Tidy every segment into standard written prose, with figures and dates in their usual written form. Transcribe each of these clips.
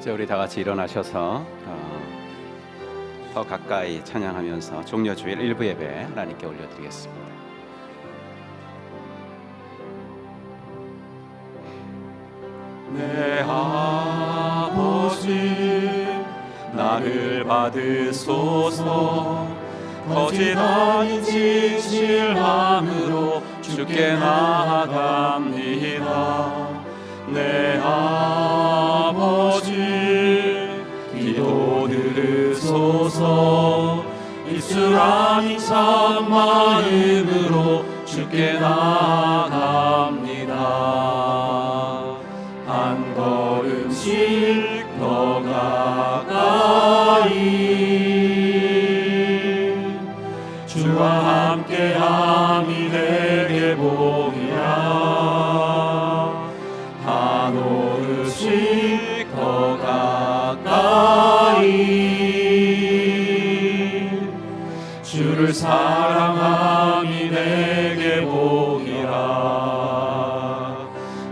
이제 우리 다 같이 일어나셔서 더 가까이 찬양하면서 종려주일 일부 예배 하나님께 올려드리겠습니다. 내 아버지 나를 받으소서. 거짓 아닌 진실함으로 주께 나아갑니다. 내 아버지 기도 들으소서. 입술 아닌 참마음으로 주께 나아갑니다. 한 걸음씩 더 가까이 주와 함께함이 내게 복이라. 한 걸음씩 더 가까이 주를 사랑함이 내게 복이라.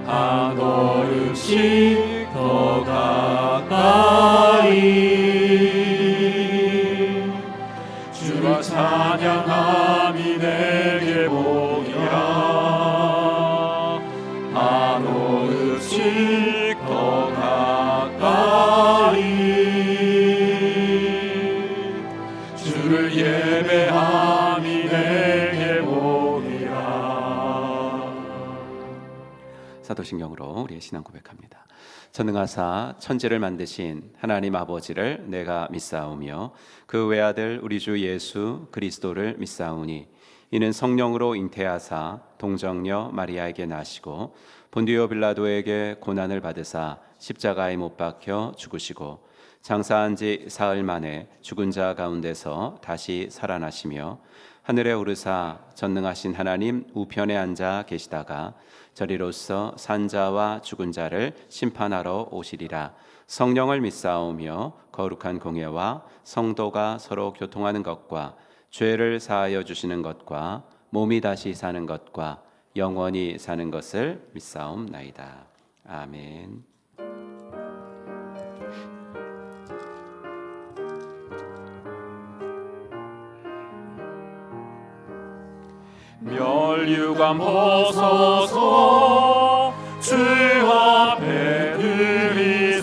한 걸음씩 더 가까이 주를 찬양함이 내게 복이라. 한 걸음씩 더 가까이 주를 예배함이 내게 복이라. 사도신경으로 우리의 신앙 고백합니다. 전능하사 천지를 만드신 하나님 아버지를 내가 믿사오며 그 외아들 우리 주 예수 그리스도를 믿사오니 이는 성령으로 잉태하사 동정녀 마리아에게 나시고 본디오 빌라도에게 고난을 받으사 십자가에 못 박혀 죽으시고 장사한 지 사흘 만에 죽은 자 가운데서 다시 살아나시며 하늘에 오르사 전능하신 하나님 우편에 앉아 계시다가 저리로서 산자와 죽은 자를 심판하러 오시리라. 성령을 믿사오며 거룩한 공예와 성도가 서로 교통하는 것과 죄를 사하여 주시는 것과 몸이 다시 사는 것과 영원히 사는 것을 믿사옵나이다. 아멘. 멸류관 벗어서 주 앞에 드리세.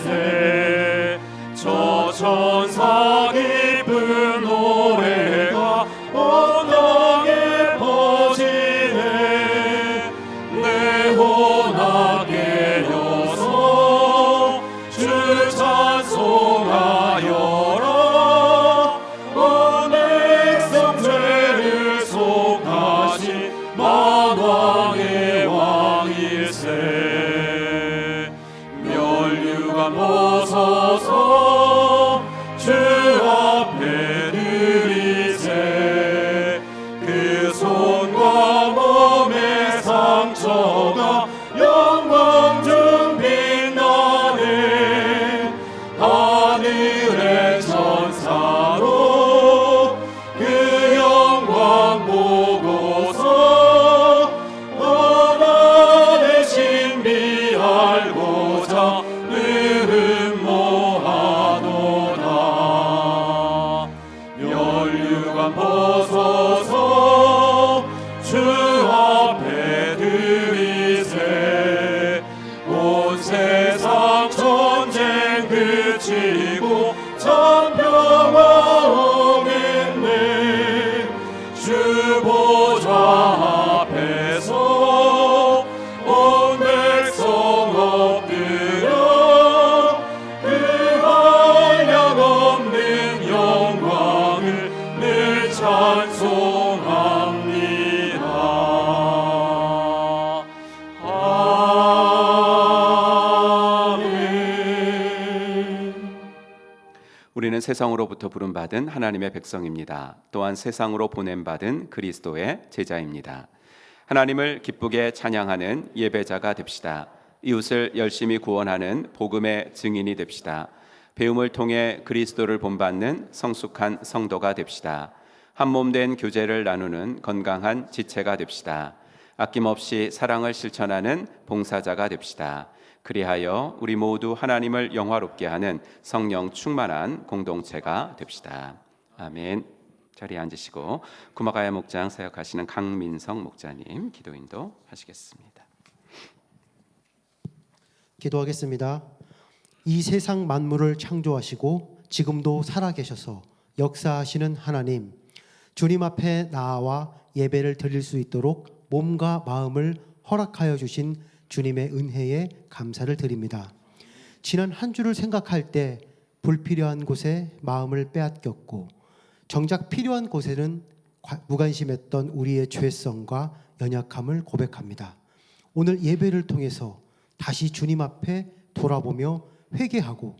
저 천사 기쁜 노래가 온 땅에 퍼지네. 내 혼하게 여서 주 찬송하여라. 온 백성 죄를 속하신 만왕의 왕일세. 멸류관 벗어서 주 앞에 드리세. 그 손과 몸의 상처가 영광 중 빛나네. 하늘의 천사로 그 영광 보고서 너만의 신비 알고자 음모하도다. 멸류관 벗어서 주 앞에 드리세. 온 세상 전쟁 그치고 참 평화 오겠네. 주 보좌 앞에서 온 백성 엎드려 그 한량없는 영광을 늘 찬송합니다. 아멘. 우리는 세상으로부터 부름받은 하나님의 백성입니다. 또한 세상으로 보냄받은 그리스도의 제자입니다. 하나님을 기쁘게 찬양하는 예배자가 됩시다. 이웃을 열심히 구원하는 복음의 증인이 됩시다. 배움을 통해 그리스도를 본받는 성숙한 성도가 됩시다. 한몸된 교제를 나누는 건강한 지체가 됩시다. 아낌없이 사랑을 실천하는 봉사자가 됩시다. 그리하여 우리 모두 하나님을 영화롭게 하는 성령 충만한 공동체가 됩시다. 아멘. 자리에 앉으시고 구마가야 목장 사역하시는 강민성 목자님 기도 인도 하시겠습니다. 기도하겠습니다. 이 세상 만물을 창조하시고 지금도 살아계셔서 역사하시는 하나님, 주님 앞에 나아와 예배를 드릴 수 있도록 몸과 마음을 허락하여 주신 주님의 은혜에 감사를 드립니다. 지난 한 주를 생각할 때 불필요한 곳에 마음을 빼앗겼고 정작 필요한 곳에는 무관심했던 우리의 죄성과 연약함을 고백합니다. 오늘 예배를 통해서 다시 주님 앞에 돌아보며 회개하고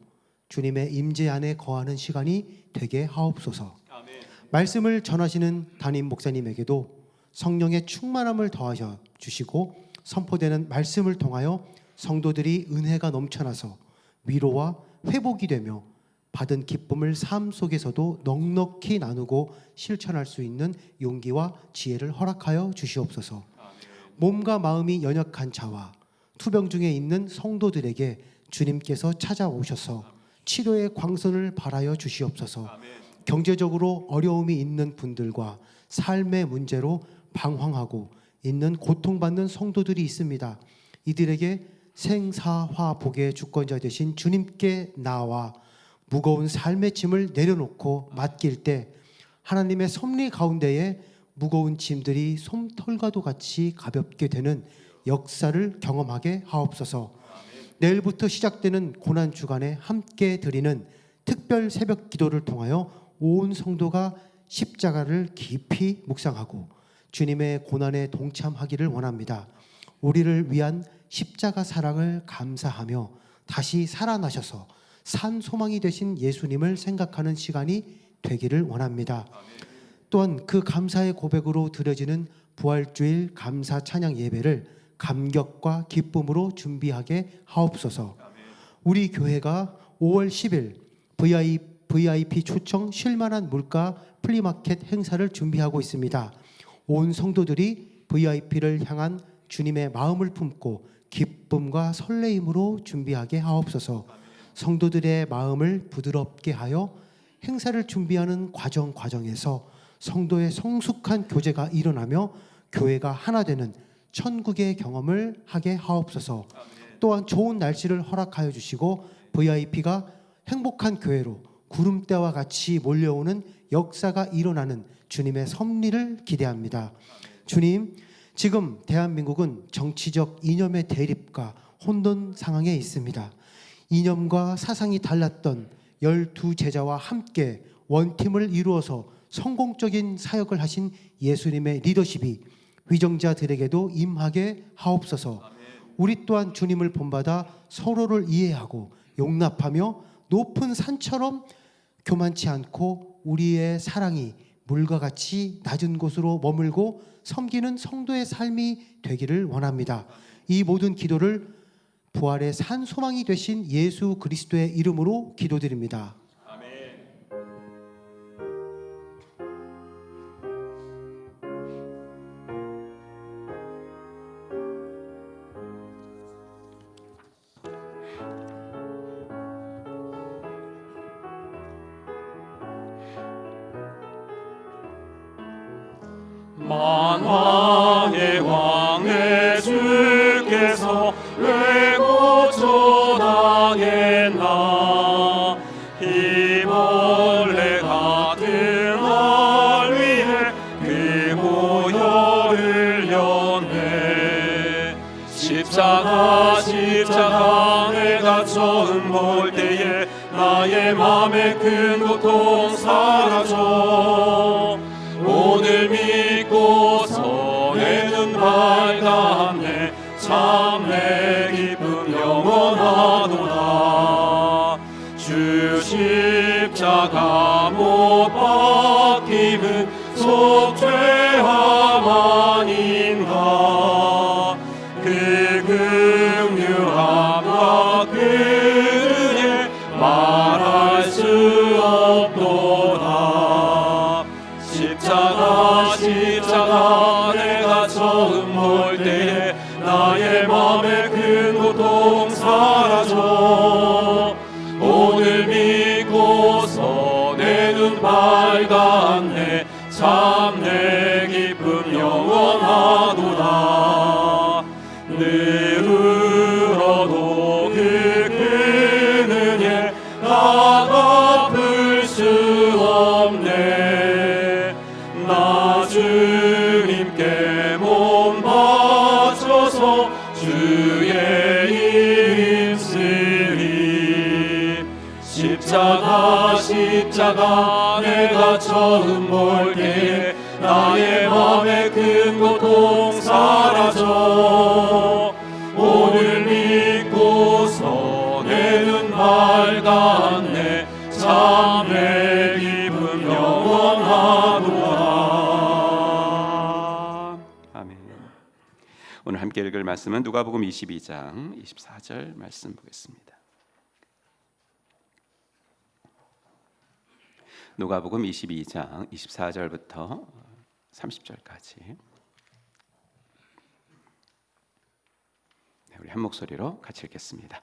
주님의 임재 안에 거하는 시간이 되게 하옵소서. 아멘. 말씀을 전하시는 담임 목사님에게도 성령의 충만함을 더하여 주시고 선포되는 말씀을 통하여 성도들이 은혜가 넘쳐나서 위로와 회복이 되며 받은 기쁨을 삶 속에서도 넉넉히 나누고 실천할 수 있는 용기와 지혜를 허락하여 주시옵소서. 몸과 마음이 연약한 자와 투병 중에 있는 성도들에게 주님께서 찾아오셔서 치료의 광선을 발하여 주시옵소서. 경제적으로 어려움이 있는 분들과 삶의 문제로 방황하고 있는 고통받는 성도들이 있습니다. 이들에게 생사화복의 주권자 되신 주님께 나와 무거운 삶의 짐을 내려놓고 맡길 때 하나님의 섭리 가운데에 무거운 짐들이 솜털과도 같이 가볍게 되는 역사를 경험하게 하옵소서. 내일부터 시작되는 고난주간에 함께 드리는 특별 새벽 기도를 통하여 온 성도가 십자가를 깊이 묵상하고 주님의 고난에 동참하기를 원합니다. 우리를 위한 십자가 사랑을 감사하며 다시 살아나셔서 산 소망이 되신 예수님을 생각하는 시간이 되기를 원합니다. 또한 그 감사의 고백으로 드려지는 부활주일 감사 찬양 예배를 감격과 기쁨으로 준비하게 하옵소서. 우리 교회가 5월 10일 VIP 초청 쉴만한 물가 플리마켓 행사를 준비하고 있습니다. 온 성도들이 VIP를 향한 주님의 마음을 품고 기쁨과 설레임으로 준비하게 하옵소서. 성도들의 마음을 부드럽게 하여 행사를 준비하는 과정에서 성도의 성숙한 교제가 일어나며 교회가 하나 되는 천국의 경험을 하게 하옵소서. 또한 좋은 날씨를 허락하여 주시고 VIP가 행복한 교회로 구름대와 같이 몰려오는 역사가 일어나는 주님의 섭리를 기대합니다. 주님, 지금 대한민국은 정치적 이념의 대립과 혼돈 상황에 있습니다. 이념과 사상이 달랐던 12제자와 함께 원팀을 이루어서 성공적인 사역을 하신 예수님의 리더십이 위정자들에게도 임하게 하옵소서. 우리 또한 주님을 본받아 서로를 이해하고 용납하며 높은 산처럼 교만치 않고 우리의 사랑이 물과 같이 낮은 곳으로 머물고 섬기는 성도의 삶이 되기를 원합니다. 이 모든 기도를 부활의 산 소망이 되신 예수 그리스도의 이름으로 기도드립니다. 만왕의 왕의 주께서 왜 고초당했나. 이벌레 같은 날 위에 그 보혈을 흘렸네. 십자가 내가 처음 볼 때에 나의 맘에 큰 고통 사라져. 오늘 믿고 내 눈 밝았네. 참 내 기쁨 영원하도다. 주 십자가 못 박힘은 속죄함 아닌가. 그 긍휼함과 그 은혜 말할 수 없도다. 십자가 내가 처음 볼 때에 나의 맘에 큰 고통 늘어도 그 은혜 다 갚을 수 없네. 나 주님께 몸 바쳐서 주의 이름 쓰리. 십자가 내가 처음 볼 때에 나의 맘에 큰 고통 사라져. 오늘 믿고서 내 눈 밝았네. 참내 기쁨 영원하도다. 아멘. 오늘 함께 읽을 말씀은 누가복음 22장 24절 말씀 보겠습니다. 누가복음 22장 24절부터 30절까지 우리 한 목소리로 같이 읽겠습니다.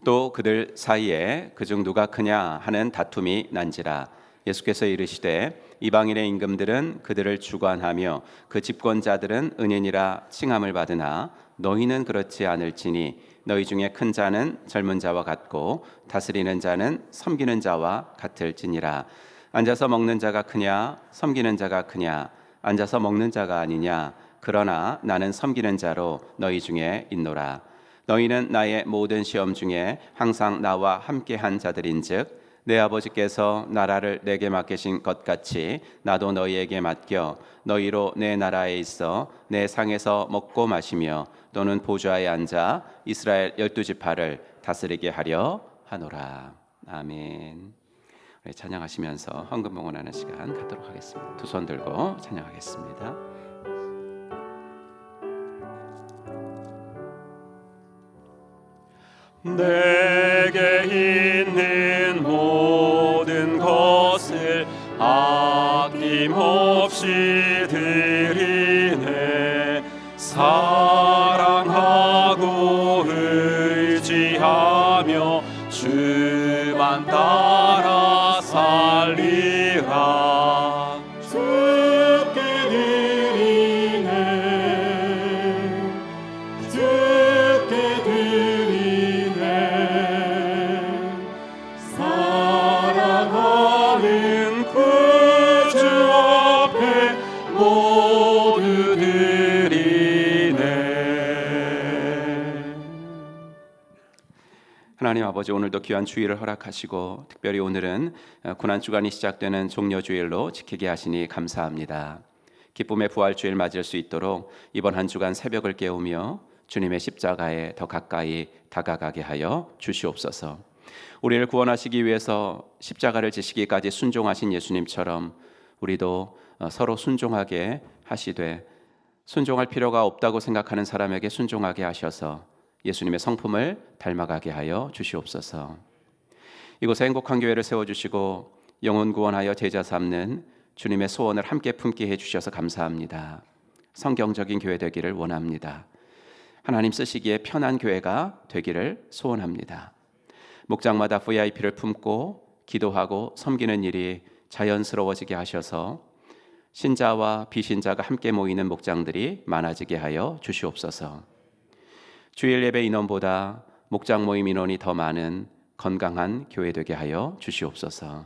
또 그들 사이에 그중 누가 크냐 하는 다툼이 난지라. 예수께서 이르시되 이방인의 임금들은 그들을 주관하며 그 집권자들은 은인이라 칭함을 받으나 너희는 그렇지 않을지니 너희 중에 큰 자는 젊은 자와 같고 다스리는 자는 섬기는 자와 같을지니라. 앉아서 먹는 자가 크냐 섬기는 자가 크냐. 앉아서 먹는 자가 아니냐. 그러나 나는 섬기는 자로 너희 중에 있노라. 너희는 나의 모든 시험 중에 항상 나와 함께한 자들인즉 내 아버지께서 나라를 내게 맡기신 것 같이 나도 너희에게 맡겨 너희로 내 나라에 있어 내 상에서 먹고 마시며 또는 보좌에 앉아 이스라엘 12지파를 다스리게 하려 하노라. 아멘. 찬양하시면서 헌금 봉헌하는 시간 갖도록 하겠습니다. 두 손 들고 찬양하겠습니다. 내게 있는 모든 것을 아낌없이 드리네. 사랑하고 의지하며 주만 따라 살리라. 주께 드리네. 주께 드리네. 사랑하는 구주 앞에 모두 드리네. 하나님 아버지, 오늘도 귀한 주일을 허락하시고 특별히 오늘은 고난주간이 시작되는 종려주일로 지키게 하시니 감사합니다. 기쁨의 부활주일 맞을 수 있도록 이번 한 주간 새벽을 깨우며 주님의 십자가에 더 가까이 다가가게 하여 주시옵소서. 우리를 구원하시기 위해서 십자가를 지시기까지 순종하신 예수님처럼 우리도 서로 순종하게 하시되 순종할 필요가 없다고 생각하는 사람에게 순종하게 하셔서 예수님의 성품을 닮아가게 하여 주시옵소서. 이곳에 행복한 교회를 세워주시고 영혼 구원하여 제자 삼는 주님의 소원을 함께 품게 해주셔서 감사합니다. 성경적인 교회 되기를 원합니다. 하나님 쓰시기에 편한 교회가 되기를 소원합니다. 목장마다 VIP를 품고 기도하고 섬기는 일이 자연스러워지게 하셔서 신자와 비신자가 함께 모이는 목장들이 많아지게 하여 주시옵소서. 주일 예배 인원보다 목장 모임 인원이 더 많은 건강한 교회 되게 하여 주시옵소서.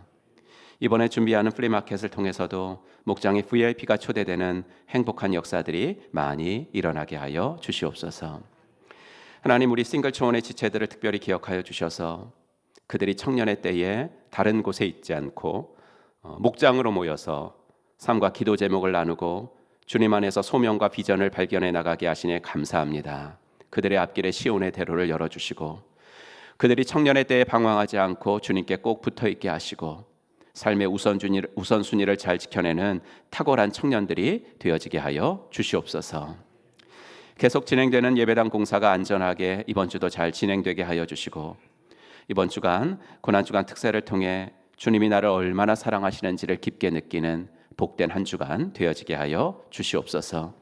이번에 준비하는 플리마켓을 통해서도 목장의 VIP가 초대되는 행복한 역사들이 많이 일어나게 하여 주시옵소서. 하나님, 우리 싱글 초원의 지체들을 특별히 기억하여 주셔서 그들이 청년의 때에 다른 곳에 있지 않고 목장으로 모여서 삶과 기도 제목을 나누고 주님 안에서 소명과 비전을 발견해 나가게 하시니 감사합니다. 그들의 앞길에 시온의 대로를 열어주시고 그들이 청년의 때에 방황하지 않고 주님께 꼭 붙어있게 하시고 삶의 우선순위를 잘 지켜내는 탁월한 청년들이 되어지게 하여 주시옵소서. 계속 진행되는 예배당 공사가 안전하게 이번 주도 잘 진행되게 하여 주시고 이번 주간 고난주간 특세를 통해 주님이 나를 얼마나 사랑하시는지를 깊게 느끼는 복된 한 주간 되어지게 하여 주시옵소서.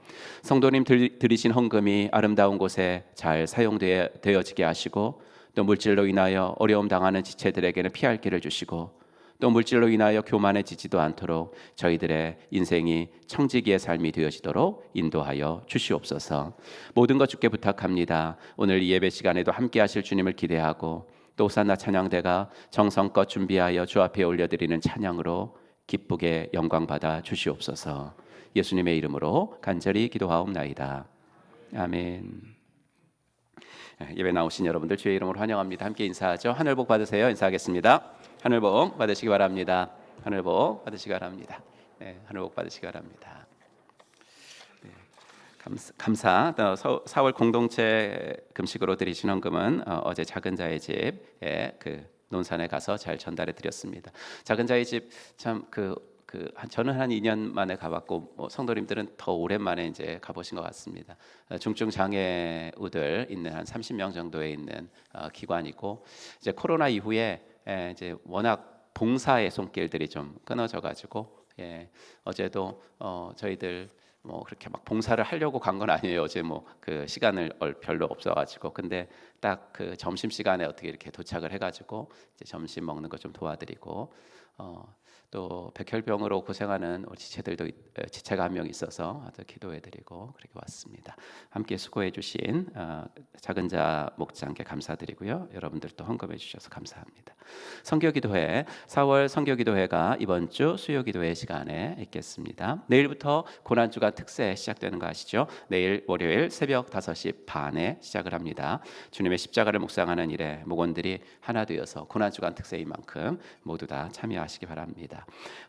성도님 드리신 헌금이 아름다운 곳에 잘 사용되어지게 하시고 또 물질로 인하여 어려움 당하는 지체들에게는 피할 길을 주시고 또 물질로 인하여 교만해지지도 않도록 저희들의 인생이 청지기의 삶이 되어지도록 인도하여 주시옵소서. 모든 것 주께 부탁합니다. 오늘 이 예배 시간에도 함께 하실 주님을 기대하고 또 호산나 찬양대가 정성껏 준비하여 주 앞에 올려드리는 찬양으로 기쁘게 영광받아 주시옵소서. 예수님의 이름으로 간절히 기도하옵나이다. 아멘. 예배 나오신 여러분들 주의 이름으로 환영합니다. 함께 인사하죠. 하늘 복 받으세요. 인사하겠습니다. 하늘 복 받으시기 바랍니다. 하늘 복 받으시기 바랍니다. 네, 하늘 복 받으시기 바랍니다. 네, 감사. 4월 공동체 금식으로 드리신 헌금은 어제 작은 자의 집에 그 논산에 가서 잘 전달해 드렸습니다. 작은 자의 집 참 저는 한 2년 만에 가봤고 성도님들은 더 오랜만에 이제 가보신 것 같습니다. 중증 장애우들 있는 한 30명 정도에 있는 기관이고 이제 코로나 이후에 이제 워낙 봉사의 손길들이 좀 끊어져가지고 어제도 저희들 그렇게 막 봉사를 하려고 간 건 아니에요. 어제 그 시간을 별로 없어가지고 근데 딱 그 점심 시간에 어떻게 이렇게 도착을 해가지고 이제 점심 먹는 거 좀 도와드리고 또 백혈병으로 고생하는 우리 지체가 한 명 있어서 아주 기도해드리고 그렇게 왔습니다. 함께 수고해주신 작은 자 목장께 감사드리고요. 여러분들도 헌금해 주셔서 감사합니다. 성교기도회 4월 성교기도회가 이번 주 수요기도회 시간에 있겠습니다. 내일부터 고난주간 특세 시작되는 거 아시죠? 내일 월요일 새벽 5시 반에 시작을 합니다. 주님의 십자가를 묵상하는 일에 목원들이 하나 되어서 고난주간 특세인 만큼 모두 다 참여하시기 바랍니다.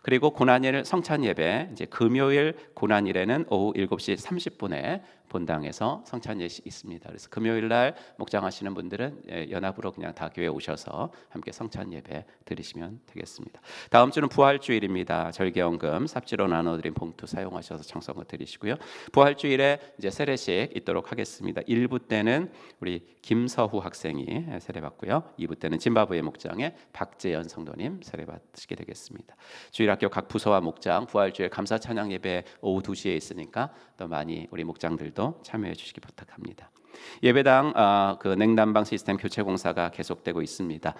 그리고 고난일 성찬 예배 이제 금요일 고난일에는 오후 7시 30분에 본당에서 성찬 예식이 있습니다. 그래서 금요일 날 목장하시는 분들은 연합으로 그냥 다 교회 오셔서 함께 성찬 예배 드리시면 되겠습니다. 다음 주는 부활주일입니다. 절개헌금 삽지로 나눠드린 봉투 사용하셔서 청성을 드리시고요. 부활주일에 이제 세례식 있도록 하겠습니다. 1부 때는 우리 김서후 학생이 세례받고요. 2부 때는 짐바브웨 목장의 박재현 성도님 세례받으시게 되겠습니다. 주일학교 각 부서와 목장 부활주일 감사 찬양 예배 오후 2시에 있으니까 더 많이 우리 목장들도 참여해 주시기 부탁합니다. 예배당 그 냉난방 시스템 교체 공사가 계속되고 있습니다.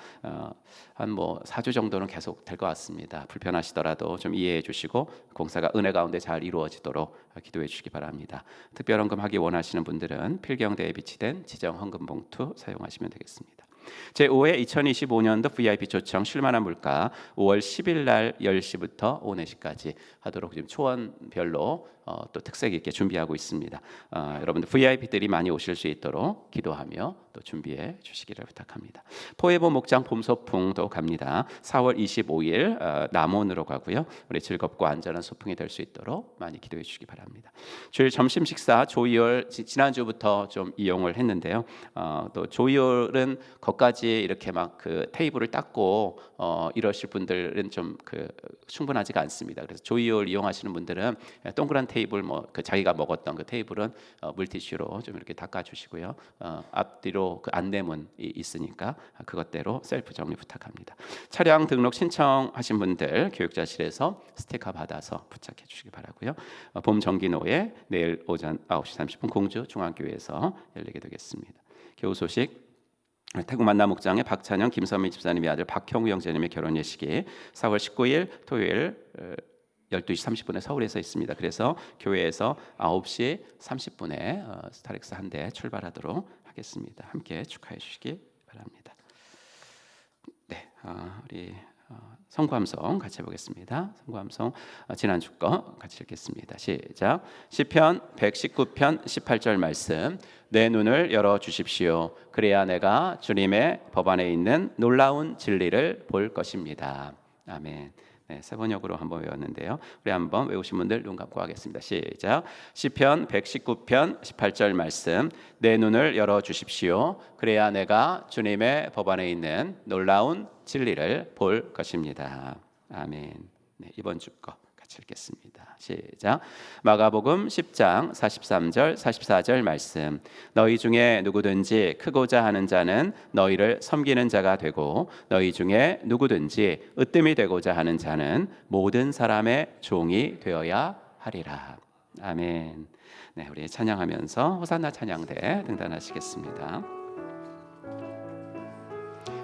한 4주 정도는 계속 될 것 같습니다. 불편하시더라도 좀 이해해 주시고 공사가 은혜 가운데 잘 이루어지도록 기도해 주시기 바랍니다. 특별 헌금하기 원하시는 분들은 필경대에 비치된 지정 헌금 봉투 사용하시면 되겠습니다. 제5회 2025년도 VIP 초청 쉴만한 물가 5월 10일 날 10시부터 오후 4시까지 하도록 지금 초원별로 또 특색 있게 준비하고 있습니다. 여러분들 VIP들이 많이 오실 수 있도록 기도하며 또 준비해 주시기를 부탁합니다. 포에보 목장 봄소풍도 갑니다. 4월 25일 남원으로 가고요. 우리 즐겁고 안전한 소풍이 될 수 있도록 많이 기도해 주시기 바랍니다. 주일 점심 식사 조이올 지난주부터 좀 이용을 했는데요. 또 조이올은 거기까지 이렇게 막 그 테이블을 닦고 이러실 분들은 좀 충분하지가 않습니다. 그래서 조이올 이용하시는 분들은 동그란 테이블 그 자기가 먹었던 그 테이블은 물티슈로 좀 이렇게 닦아주시고요. 앞뒤로 그 안내문이 있으니까 그것대로 셀프 정리 부탁합니다. 차량 등록 신청하신 분들 교육자실에서 스티커 받아서 부착해 주시기 바라고요. 봄 정기노예 내일 오전 9시 30분 공주 중앙교회에서 열리게 되겠습니다. 교우 소식 태국 만남 목장의 박찬영 김선미 집사님의 아들 박형우 형제님의 결혼 예식이 4월 19일 토요일 12시 30분에 서울에서 있습니다. 그래서 교회에서 9시 30분에 스타렉스 한 대 출발하도록 하겠습니다. 함께 축하해 주시기 바랍니다. 네, 우리 성구함송 같이 해보겠습니다. 성구함송 지난주 거 같이 읽겠습니다. 시작. 시편 119편 18절 말씀. 내 눈을 열어 주십시오. 그래야 내가 주님의 법안에 있는 놀라운 진리를 볼 것입니다. 아멘. 네, 세 번역으로 한번 외웠는데요. 우리 한번 외우신 분들 눈 감고 하겠습니다. 시작. 시편 119편 18절 말씀. 내 눈을 열어 주십시오. 그래야 내가 주님의 법안에 있는 놀라운 진리를 볼 것입니다. 아멘. 네, 이번 주 거 같이 읽겠습니다. 시작. 마가복음 10장 43절 44절 말씀. 너희 중에 누구든지 크고자 하는 자는 너희를 섬기는 자가 되고 너희 중에 누구든지 으뜸이 되고자 하는 자는 모든 사람의 종이 되어야 하리라. 아멘. 네, 우리 찬양하면서 호산나 찬양대 등단하시겠습니다.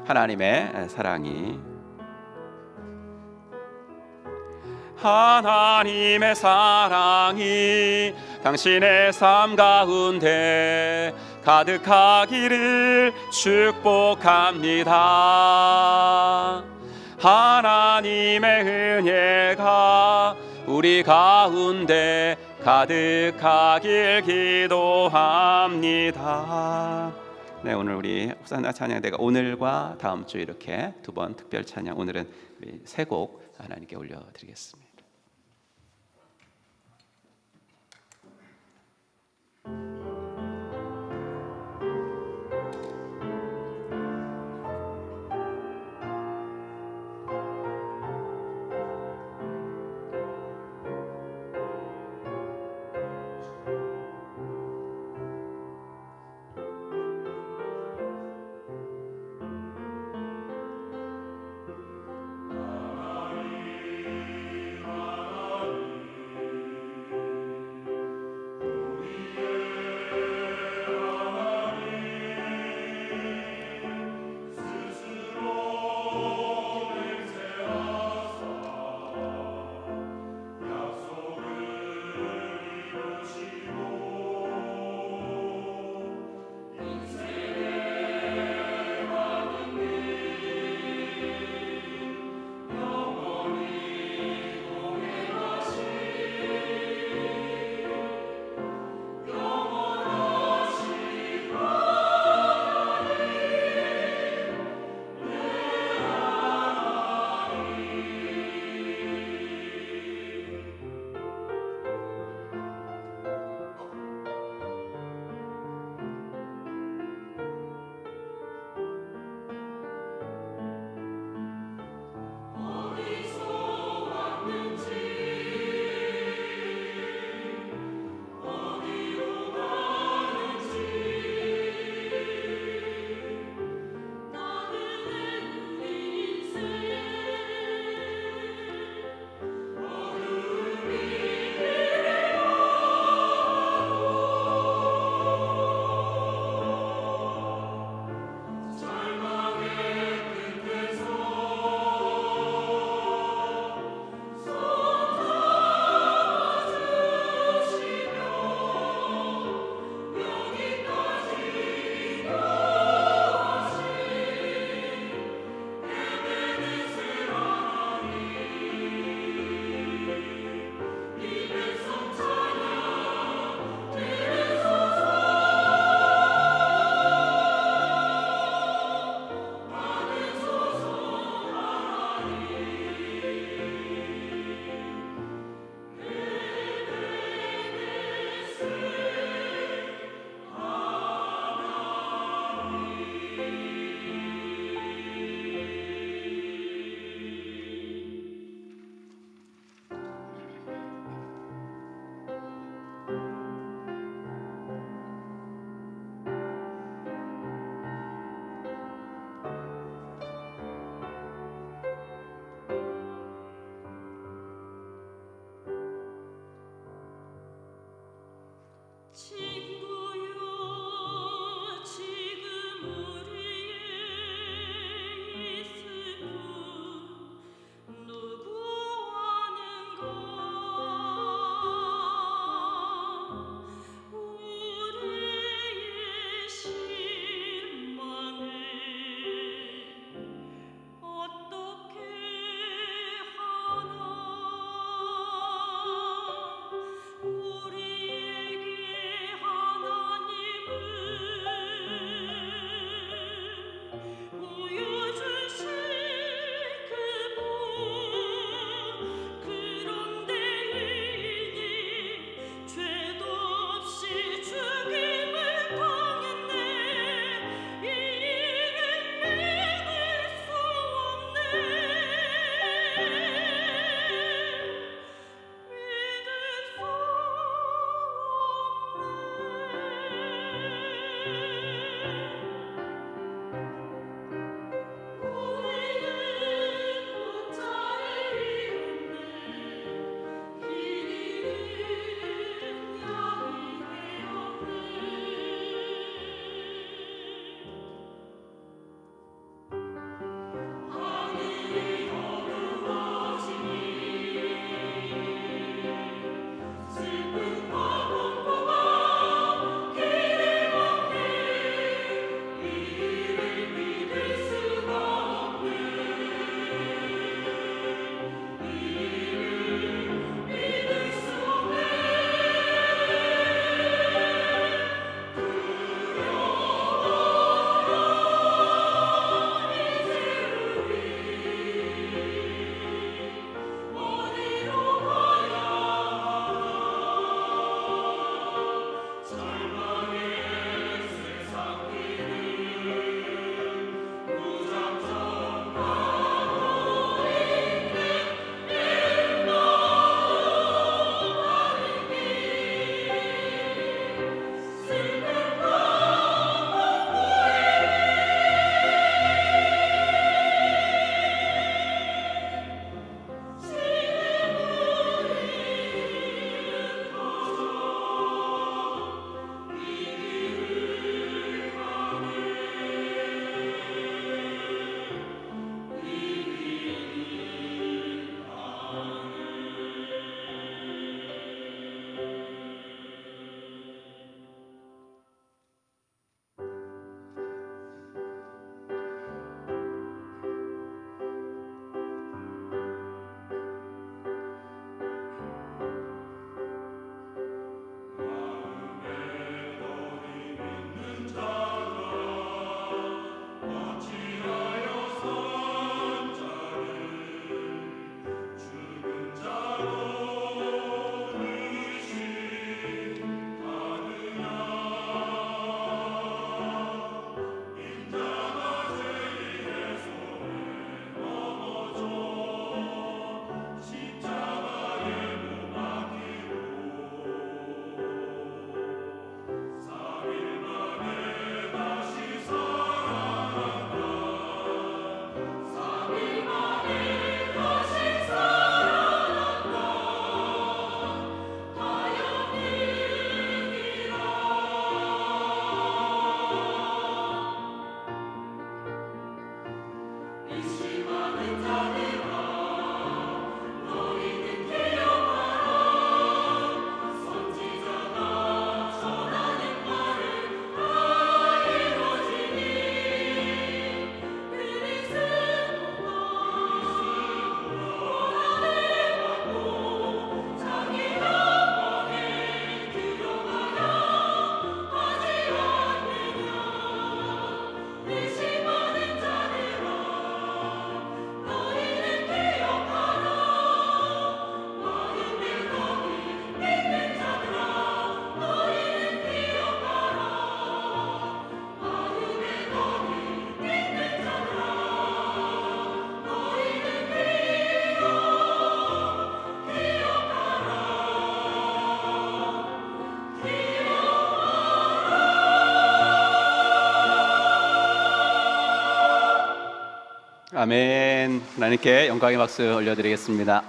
하나님의 사랑이 하나님의 사랑이 당신의 삶 가운데 가득하기를 축복합니다. 하나님의 은혜가 우리 가운데 가득하길 기도합니다. 네, 오늘 우리 호산나 찬양대가 오늘과 다음 주 이렇게 두 번 특별 찬양, 오늘은 세 곡 하나님께 올려드리겠습니다. 아멘. 하나님께 영광의 박수 올려드리겠습니다.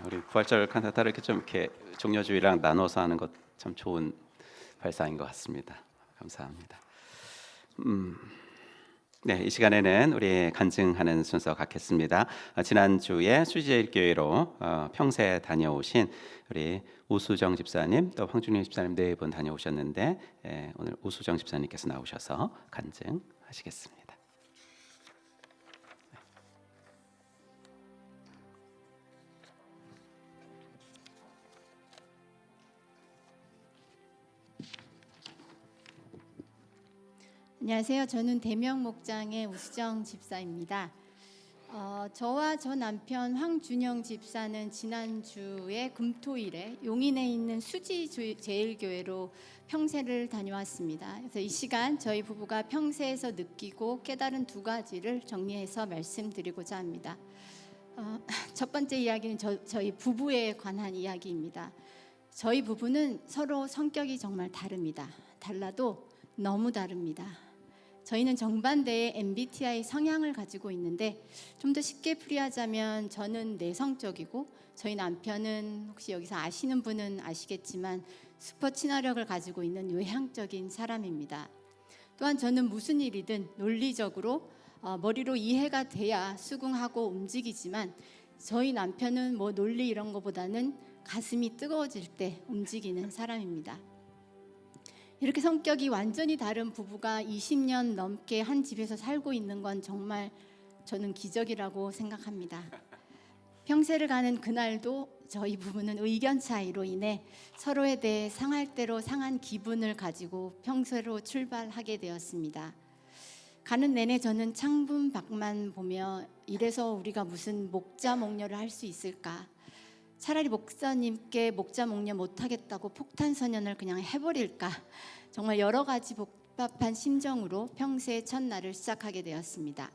우리 부활절 칸타타를 이렇게 좀 이렇게 종려주일랑 나눠서 하는 것 참 좋은 발상인 것 같습니다. 감사합니다. 네, 이 시간에는 우리 간증하는 순서 갖겠습니다. 지난주에 수지제일교회로 평생 다녀오신 우리 오수정 집사님 또 황준영 집사님 네 분 다녀오셨는데 오늘 오수정 집사님께서 나오셔서 간증하시겠습니다. 안녕하세요. 저는 대명 목장의 우수정 집사입니다. 저와 저 남편 황준영 집사는 지난주에 금토일에 용인에 있는 수지제일교회로 평세를 다녀왔습니다. 그래서 이 시간 저희 부부가 평세에서 느끼고 깨달은 두 가지를 정리해서 말씀드리고자 합니다. 첫 번째 이야기는 저희 부부에 관한 이야기입니다. 저희 부부는 서로 성격이 정말 다릅니다. 달라도 너무 다릅니다. 저희는 정반대의 MBTI 성향을 가지고 있는데 좀 더 쉽게 풀이하자면 저는 내성적이고 저희 남편은 혹시 여기서 아시는 분은 아시겠지만 슈퍼 친화력을 가지고 있는 외향적인 사람입니다. 또한 저는 무슨 일이든 논리적으로 머리로 이해가 돼야 수긍하고 움직이지만 저희 남편은 뭐 논리 이런 거보다는 가슴이 뜨거워질 때 움직이는 사람입니다. 이렇게 성격이 완전히 다른 부부가 20년 넘게 한 집에서 살고 있는 건 정말 저는 기적이라고 생각합니다. 평세를 가는 그날도 저희 부부는 의견 차이로 인해 서로에 대해 상할 대로 상한 기분을 가지고 평세로 출발하게 되었습니다. 가는 내내 저는 창문 밖만 보며 이래서 우리가 무슨 목자 목녀를 할 수 있을까? 차라리 목사님께 목자 목녀 못하겠다고 폭탄선언을 그냥 해버릴까? 정말 여러 가지 복잡한 심정으로 평세 첫날을 시작하게 되었습니다.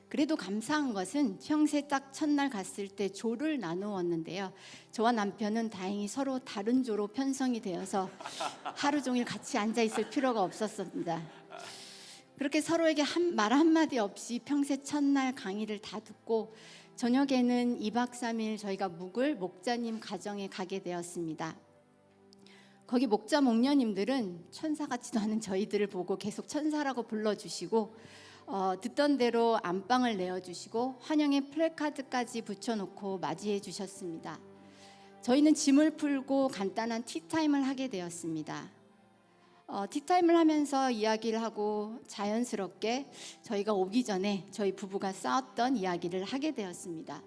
그래도 감사한 것은 평세 딱 첫날 갔을 때 조를 나누었는데요. 저와 남편은 다행히 서로 다른 조로 편성이 되어서 하루 종일 같이 앉아 있을 필요가 없었습니다. 그렇게 서로에게 말 한마디 없이 평세 첫날 강의를 다 듣고 저녁에는 2박 3일 저희가 묵을 목자님 가정에 가게 되었습니다. 거기 목자 목녀님들은 천사 같지도 않은 저희들을 보고 계속 천사라고 불러주시고 듣던 대로 안방을 내어주시고 환영의 플래카드까지 붙여놓고 맞이해 주셨습니다. 저희는 짐을 풀고 간단한 티타임을 하게 되었습니다. 티타임을 하면서 이야기를 하고 자연스럽게 저희가 오기 전에 저희 부부가 싸웠던 이야기를 하게 되었습니다.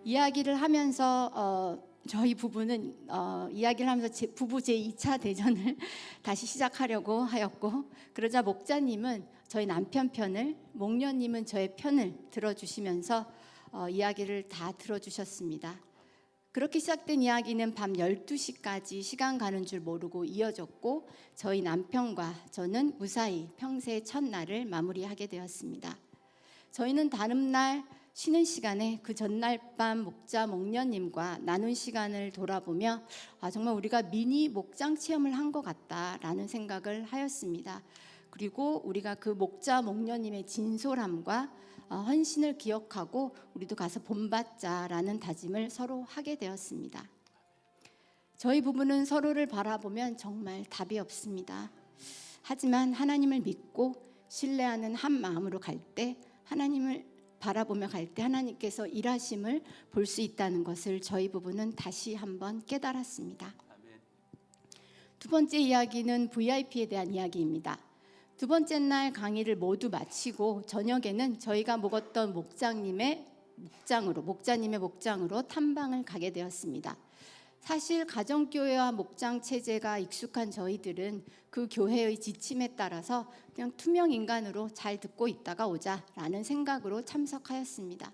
이야기를 하면서 저희 부부는 이야기를 하면서 부부 제2차 대전을 다시 시작하려고 하였고 그러자 목자님은 저희 남편 편을 목녀님은 저의 편을 들어주시면서 이야기를 다 들어주셨습니다. 그렇게 시작된 이야기는 밤 12시까지 시간 가는 줄 모르고 이어졌고 저희 남편과 저는 무사히 평세 첫날을 마무리하게 되었습니다. 저희는 다음 날 쉬는 시간에 그 전날 밤 목자 목녀님과 나눈 시간을 돌아보며 정말 우리가 미니 목장 체험을 한 것 같다라는 생각을 하였습니다. 그리고 우리가 그 목자 목녀님의 진솔함과 헌신을 기억하고 우리도 가서 본받자라는 다짐을 서로 하게 되었습니다. 저희 부부는 서로를 바라보면 정말 답이 없습니다. 하지만 하나님을 믿고 신뢰하는 한 마음으로 갈 때 하나님을 바라보며 갈 때 하나님께서 일하심을 볼 수 있다는 것을 저희 부부는 다시 한번 깨달았습니다. 두 번째 이야기는 VIP에 대한 이야기입니다. 두 번째 날 강의를 모두 마치고 저녁에는 저희가 묵었던 목자님의 목장으로 탐방을 가게 되었습니다. 사실 가정교회와 목장 체제가 익숙한 저희들은 그 교회의 지침에 따라서 그냥 투명 인간으로 잘 듣고 있다가 오자라는 생각으로 참석하였습니다.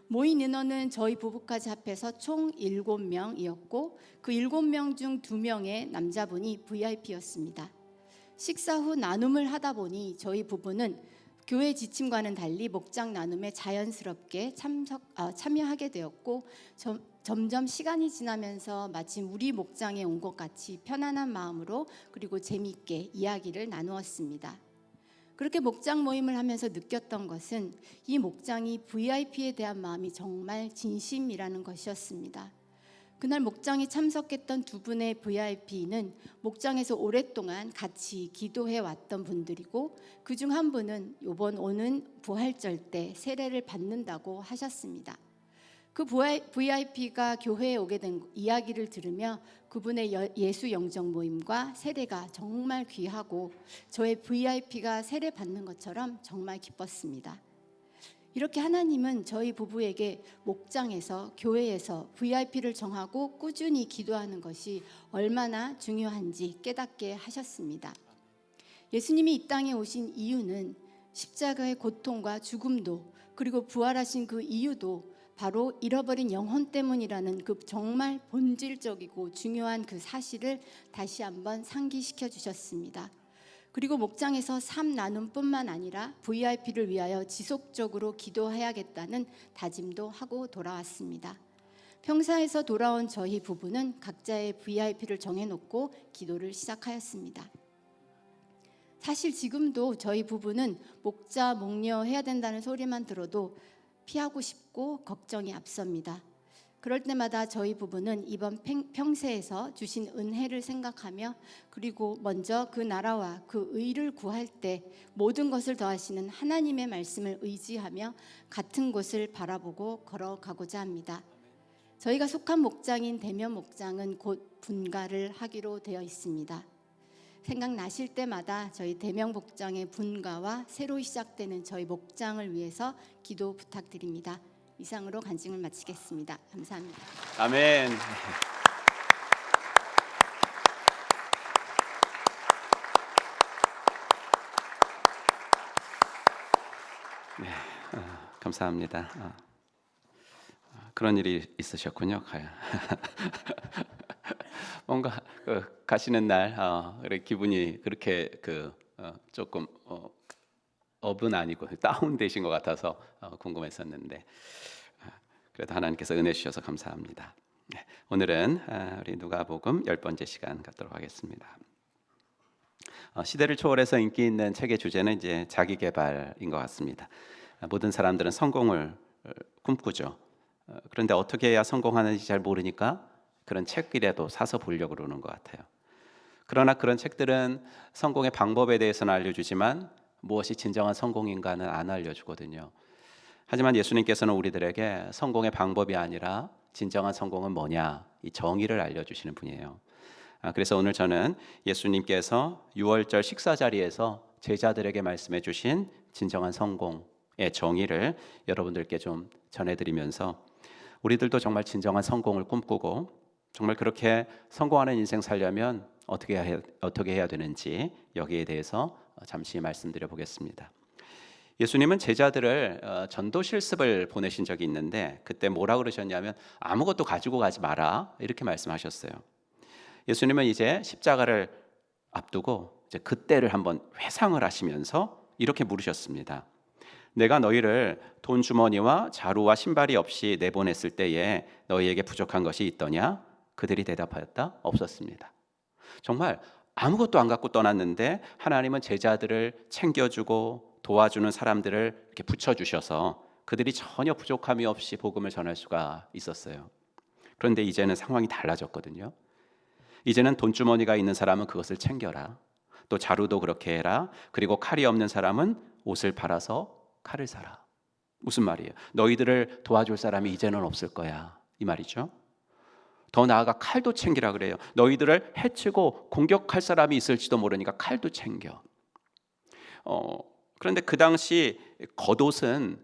모인 인원은 저희 부부까지 합해서 총 7명이었고 그 7명 중 2명의 남자분이 VIP였습니다. 식사 후 나눔을 하다 보니 저희 부부는 교회 지침과는 달리 목장 나눔에 자연스럽게 참여하게 되었고 점점 시간이 지나면서 마치 우리 목장에 온 것 같이 편안한 마음으로 그리고 재미있게 이야기를 나누었습니다. 그렇게 목장 모임을 하면서 느꼈던 것은 이 목장이 VIP에 대한 마음이 정말 진심이라는 것이었습니다. 그날 목장에 참석했던 두 분의 VIP는 목장에서 오랫동안 같이 기도해 왔던 분들이고 그중 한 분은 이번 오는 부활절 때 세례를 받는다고 하셨습니다. 그 VIP가 교회에 오게 된 이야기를 들으며 그분의 예수 영정 모임과 세례가 정말 귀하고 저의 VIP가 세례 받는 것처럼 정말 기뻤습니다. 이렇게 하나님은 저희 부부에게 목장에서 교회에서 VIP를 정하고 꾸준히 기도하는 것이 얼마나 중요한지 깨닫게 하셨습니다. 예수님이 이 땅에 오신 이유는 십자가의 고통과 죽음도 그리고 부활하신 그 이유도 바로 잃어버린 영혼 때문이라는 그 정말 본질적이고 중요한 그 사실을 다시 한번 상기시켜 주셨습니다. 그리고 목장에서 삶 나눔뿐만 아니라 VIP를 위하여 지속적으로 기도해야겠다는 다짐도 하고 돌아왔습니다. 평사에서 돌아온 저희 부부는 각자의 VIP를 정해놓고 기도를 시작하였습니다. 사실 지금도 저희 부부는 목자, 목녀 해야 된다는 소리만 들어도 피하고 싶고 걱정이 앞섭니다. 그럴 때마다 저희 부부는 이번 평세에서 주신 은혜를 생각하며 그리고 먼저 그 나라와 그 의를 구할 때 모든 것을 더하시는 하나님의 말씀을 의지하며 같은 곳을 바라보고 걸어가고자 합니다. 저희가 속한 목장인 대면 목장은 곧 분가를 하기로 되어 있습니다. 생각나실 때마다 저희 대면 목장의 분가와 새로 시작되는 저희 목장을 위해서 기도 부탁드립니다. 이상으로 간증을 마치겠습니다. 감사합니다. 아멘. 네, 감사합니다. 그런 일이 있으셨군요. 뭔가 가시는 날 기분이 그렇게 조금 업은 아니고 다운되신 것 같아서 궁금했었는데 그래도 하나님께서 은혜 주셔서 감사합니다. 네, 오늘은 우리 누가복음 10번째 시간 갖도록 하겠습니다. 시대를 초월해서 인기 있는 책의 주제는 이제 자기 개발인 것 같습니다. 모든 사람들은 성공을 꿈꾸죠. 그런데 어떻게 해야 성공하는지 잘 모르니까 그런 책이라도 사서 보려고 그러는 것 같아요. 그러나 그런 책들은 성공의 방법에 대해서는 알려주지만 무엇이 진정한 성공인가는 안 알려주거든요. 하지만 예수님께서는 우리들에게 성공의 방법이 아니라 진정한 성공은 뭐냐, 이 정의를 알려주시는 분이에요. 그래서 오늘 저는 예수님께서 유월절 식사 자리에서 제자들에게 말씀해 주신 진정한 성공의 정의를 여러분들께 좀 전해드리면서 우리들도 정말 진정한 성공을 꿈꾸고 정말 그렇게 성공하는 인생 살려면 어떻게 해야 되는지 여기에 대해서 잠시 말씀드려 보겠습니다. 예수님은 제자들을 전도 실습을 보내신 적이 있는데 그때 뭐라 그러셨냐면 아무것도 가지고 가지 마라 이렇게 말씀하셨어요. 예수님은 이제 십자가를 앞두고 이제 그때를 한번 회상을 하시면서 이렇게 물으셨습니다. 내가 너희를 돈 주머니와 자루와 신발이 없이 내보냈을 때에 너희에게 부족한 것이 있더냐? 그들이 대답하였다. 없었습니다. 정말 아무것도 안 갖고 떠났는데 하나님은 제자들을 챙겨주고 도와주는 사람들을 이렇게 붙여주셔서 그들이 전혀 부족함이 없이 복음을 전할 수가 있었어요. 그런데 이제는 상황이 달라졌거든요. 이제는 돈주머니가 있는 사람은 그것을 챙겨라. 또 자루도 그렇게 해라. 그리고 칼이 없는 사람은 옷을 팔아서 칼을 사라. 무슨 말이에요? 너희들을 도와줄 사람이 이제는 없을 거야. 이 말이죠. 더 나아가 칼도 챙기라 그래요. 너희들을 해치고 공격할 사람이 있을지도 모르니까 칼도 챙겨. 그런데 그 당시 겉옷은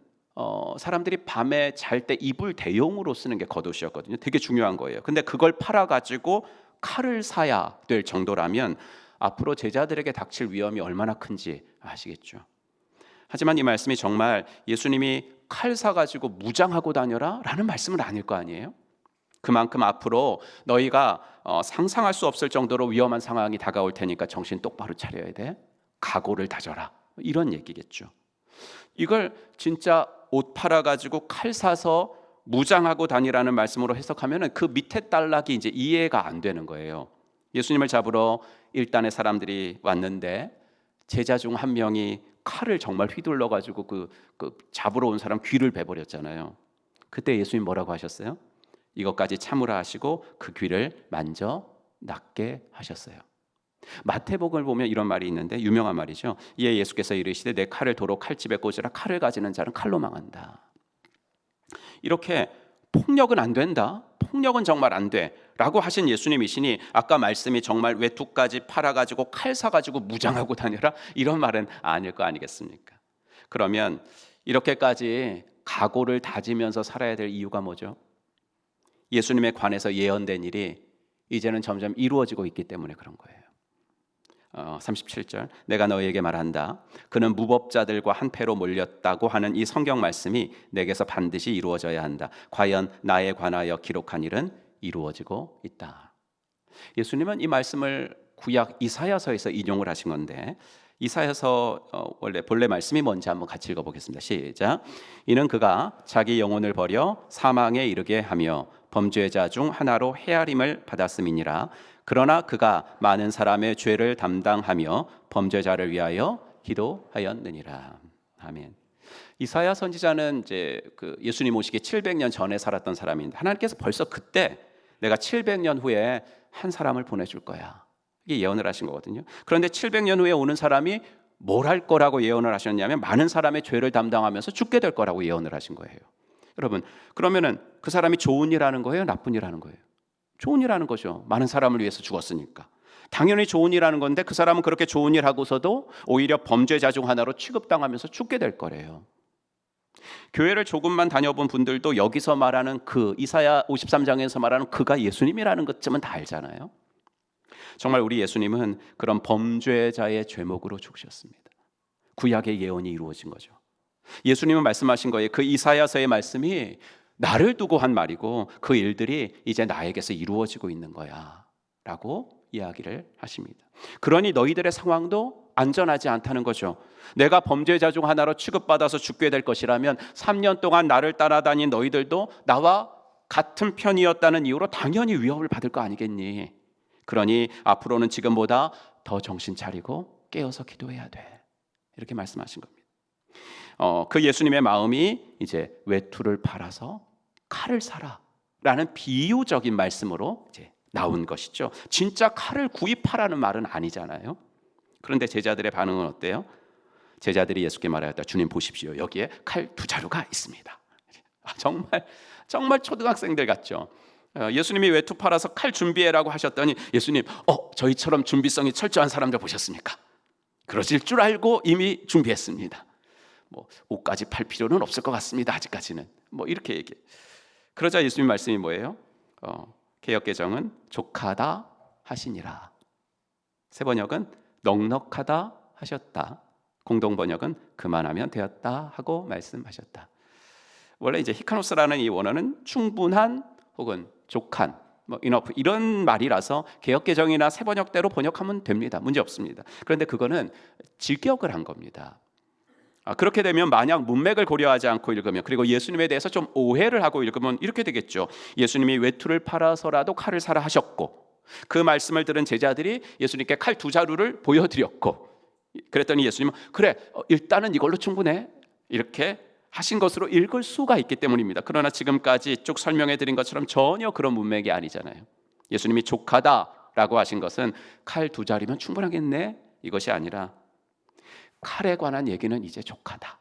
사람들이 밤에 잘 때 이불 대용으로 쓰는 게 겉옷이었거든요. 되게 중요한 거예요. 근데 그걸 팔아가지고 칼을 사야 될 정도라면 앞으로 제자들에게 닥칠 위험이 얼마나 큰지 아시겠죠. 하지만 이 말씀이 정말 예수님이 칼 사가지고 무장하고 다녀라 라는 말씀은 아닐 거 아니에요. 그만큼 앞으로 너희가 상상할 수 없을 정도로 위험한 상황이 다가올 테니까 정신 똑바로 차려야 돼. 각오를 다져라. 이런 얘기겠죠. 이걸 진짜 옷 팔아가지고 칼 사서 무장하고 다니라는 말씀으로 해석하면은 그 밑에 단락이 이제 이해가 안 되는 거예요. 예수님을 잡으러 일단의 사람들이 왔는데 제자 중 한 명이 칼을 정말 휘둘러 가지고 그 잡으러 온 사람 귀를 베버렸잖아요. 그때 예수님 뭐라고 하셨어요? 이것까지 참으라 하시고 그 귀를 만져 낫게 하셨어요. 마태복음을 보면 이런 말이 있는데 유명한 말이죠. 이에 예수께서 이르시되 내 칼을 도로 칼집에 꽂으라. 칼을 가지는 자는 칼로 망한다. 이렇게 폭력은 안 된다, 폭력은 정말 안 돼 라고 하신 예수님이시니 아까 말씀이 정말 외투까지 팔아가지고 칼 사가지고 무장하고 다녀라 이런 말은 아닐 거 아니겠습니까? 그러면 이렇게까지 각오를 다지면서 살아야 될 이유가 뭐죠? 예수님에 관해서 예언된 일이 이제는 점점 이루어지고 있기 때문에 그런 거예요. 37절 내가 너희에게 말한다. 그는 무법자들과 한패로 몰렸다고 하는 이 성경 말씀이 내게서 반드시 이루어져야 한다. 과연 나에 관하여 기록한 일은 이루어지고 있다. 예수님은 이 말씀을 구약 이사야서에서 인용을 하신 건데 이사야서 원래 본래 말씀이 뭔지 한번 같이 읽어보겠습니다. 시작. 이는 그가 자기 영혼을 버려 사망에 이르게 하며 범죄자 중 하나로 헤아림을 받았음이니라. 그러나 그가 많은 사람의 죄를 담당하며 범죄자를 위하여 기도하였느니라. 아멘. 이사야 선지자는 이제 그 예수님 오시기 700년 전에 살았던 사람인데 하나님께서 벌써 그때 내가 700년 후에 한 사람을 보내줄 거야. 이게 예언을 하신 거거든요. 그런데 700년 후에 오는 사람이 뭘 할 거라고 예언을 하셨냐면 많은 사람의 죄를 담당하면서 죽게 될 거라고 예언을 하신 거예요. 여러분, 그러면은 그 사람이 좋은 일 하는 거예요? 나쁜 일 하는 거예요? 좋은 일 하는 거죠. 많은 사람을 위해서 죽었으니까. 당연히 좋은 일 하는 건데 그 사람은 그렇게 좋은 일 하고서도 오히려 범죄자 중 하나로 취급당하면서 죽게 될 거래요. 교회를 조금만 다녀본 분들도 여기서 말하는 그 이사야 53장에서 말하는 그가 예수님이라는 것쯤은 다 알잖아요. 정말 우리 예수님은 그런 범죄자의 죄목으로 죽으셨습니다. 구약의 예언이 이루어진 거죠. 예수님은 말씀하신 거예요. 그 이사야서의 말씀이 나를 두고 한 말이고 그 일들이 이제 나에게서 이루어지고 있는 거야 라고 이야기를 하십니다. 그러니 너희들의 상황도 안전하지 않다는 거죠. 내가 범죄자 중 하나로 취급받아서 죽게 될 것이라면 3년 동안 나를 따라다닌 너희들도 나와 같은 편이었다는 이유로 당연히 위협을 받을 거 아니겠니? 그러니 앞으로는 지금보다 더 정신 차리고 깨어서 기도해야 돼. 이렇게 말씀하신 겁니다. 그 예수님의 마음이 이제 외투를 팔아서 칼을 사라라는 비유적인 말씀으로 이제 나온 것이죠. 진짜 칼을 구입하라는 말은 아니잖아요. 그런데 제자들의 반응은 어때요? 제자들이 예수께 말하였다. 주님 보십시오. 여기에 칼 2자루가 있습니다. 정말 초등학생들 같죠. 예수님이 외투 팔아서 칼 준비해라고 하셨더니 예수님, 저희처럼 준비성이 철저한 사람들 보셨습니까? 그러실 줄 알고 이미 준비했습니다. 옷까지 팔 필요는 없을 것 같습니다. 아직까지는. 이렇게 얘기해. 그러자 예수님 말씀이 뭐예요? 개역개정은 족하다 하시니라. 세번역은 넉넉하다 하셨다. 공동번역은 그만하면 되었다 하고 말씀하셨다. 원래 이제 히카노스라는 이 원어는 충분한 혹은 족한 enough 이런 말이라서 개역개정이나 세번역대로 번역하면 됩니다. 문제 없습니다. 그런데 그거는 직역을 한 겁니다. 그렇게 되면 만약 문맥을 고려하지 않고 읽으면 그리고 예수님에 대해서 좀 오해를 하고 읽으면 이렇게 되겠죠. 예수님이 외투를 팔아서라도 칼을 사라 하셨고 그 말씀을 들은 제자들이 예수님께 칼 2자루를 보여드렸고 그랬더니 예수님은 그래 일단은 이걸로 충분해 이렇게 하신 것으로 읽을 수가 있기 때문입니다. 그러나 지금까지 쭉 설명해 드린 것처럼 전혀 그런 문맥이 아니잖아요. 예수님이 족하다라고 하신 것은 칼 2자루면 충분하겠네 이것이 아니라 칼에 관한 얘기는 이제 족하다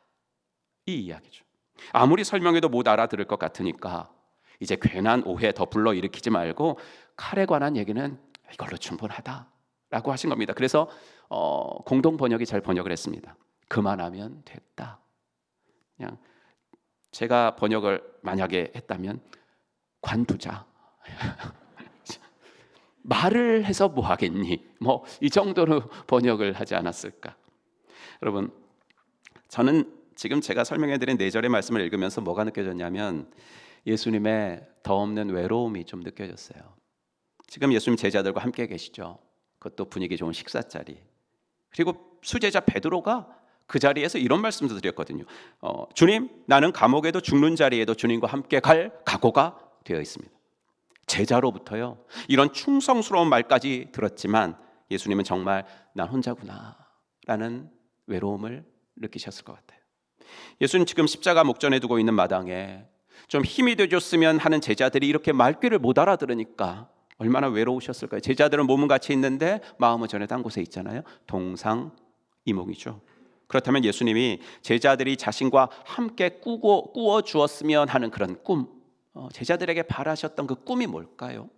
이 이야기죠. 아무리 설명해도 못 알아들을 것 같으니까 이제 괜한 오해 더 불러일으키지 말고 칼에 관한 얘기는 이걸로 충분하다라고 하신 겁니다. 그래서 공동 번역이 잘 번역을 했습니다. 그만하면 됐다. 그냥 제가 번역을 만약에 했다면 관두자. 말을 해서 뭐 하겠니? 이 정도로 번역을 하지 않았을까? 여러분, 저는 지금 제가 설명해드린 4절의 말씀을 읽으면서 뭐가 느껴졌냐면 예수님의 더 없는 외로움이 좀 느껴졌어요. 지금 예수님 제자들과 함께 계시죠. 그것도 분위기 좋은 식사 자리. 그리고 수제자 베드로가 그 자리에서 이런 말씀도 드렸거든요. 주님, 나는 감옥에도 죽는 자리에도 주님과 함께 갈 각오가 되어 있습니다. 제자로부터요, 이런 충성스러운 말까지 들었지만 예수님은 정말 난 혼자구나 라는 외로움을 느끼셨을 것 같아요. 예수님 지금 십자가 목전에 두고 있는 마당에 좀 힘이 되줬으면 하는 제자들이 이렇게 말귀를 못 알아들으니까 얼마나 외로우셨을까요? 제자들은 몸은 같이 있는데 마음은 전혀 딴 곳에 있잖아요. 동상이몽이죠. 그렇다면 예수님이 제자들이 자신과 함께 꾸어 주었으면 하는 그런 꿈, 제자들에게 바라셨던 그 꿈이 뭘까요?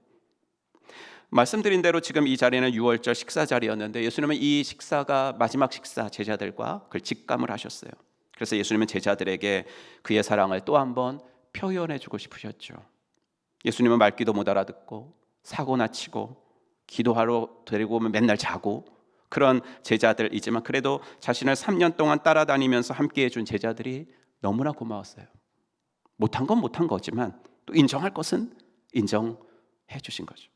말씀드린 대로 지금 이 자리는 유월절 식사 자리였는데 예수님은 이 식사가 마지막 식사, 제자들과 그걸 직감을 하셨어요. 그래서 예수님은 제자들에게 그의 사랑을 또 한번 표현해 주고 싶으셨죠. 예수님은 말귀도 못 알아듣고 사고나 치고 기도하러 데리고 오면 맨날 자고 그런 제자들이지만 그래도 자신을 3년 동안 따라다니면서 함께 해준 제자들이 너무나 고마웠어요. 못한 건 못한 거지만 또 인정할 것은 인정해 주신 거죠.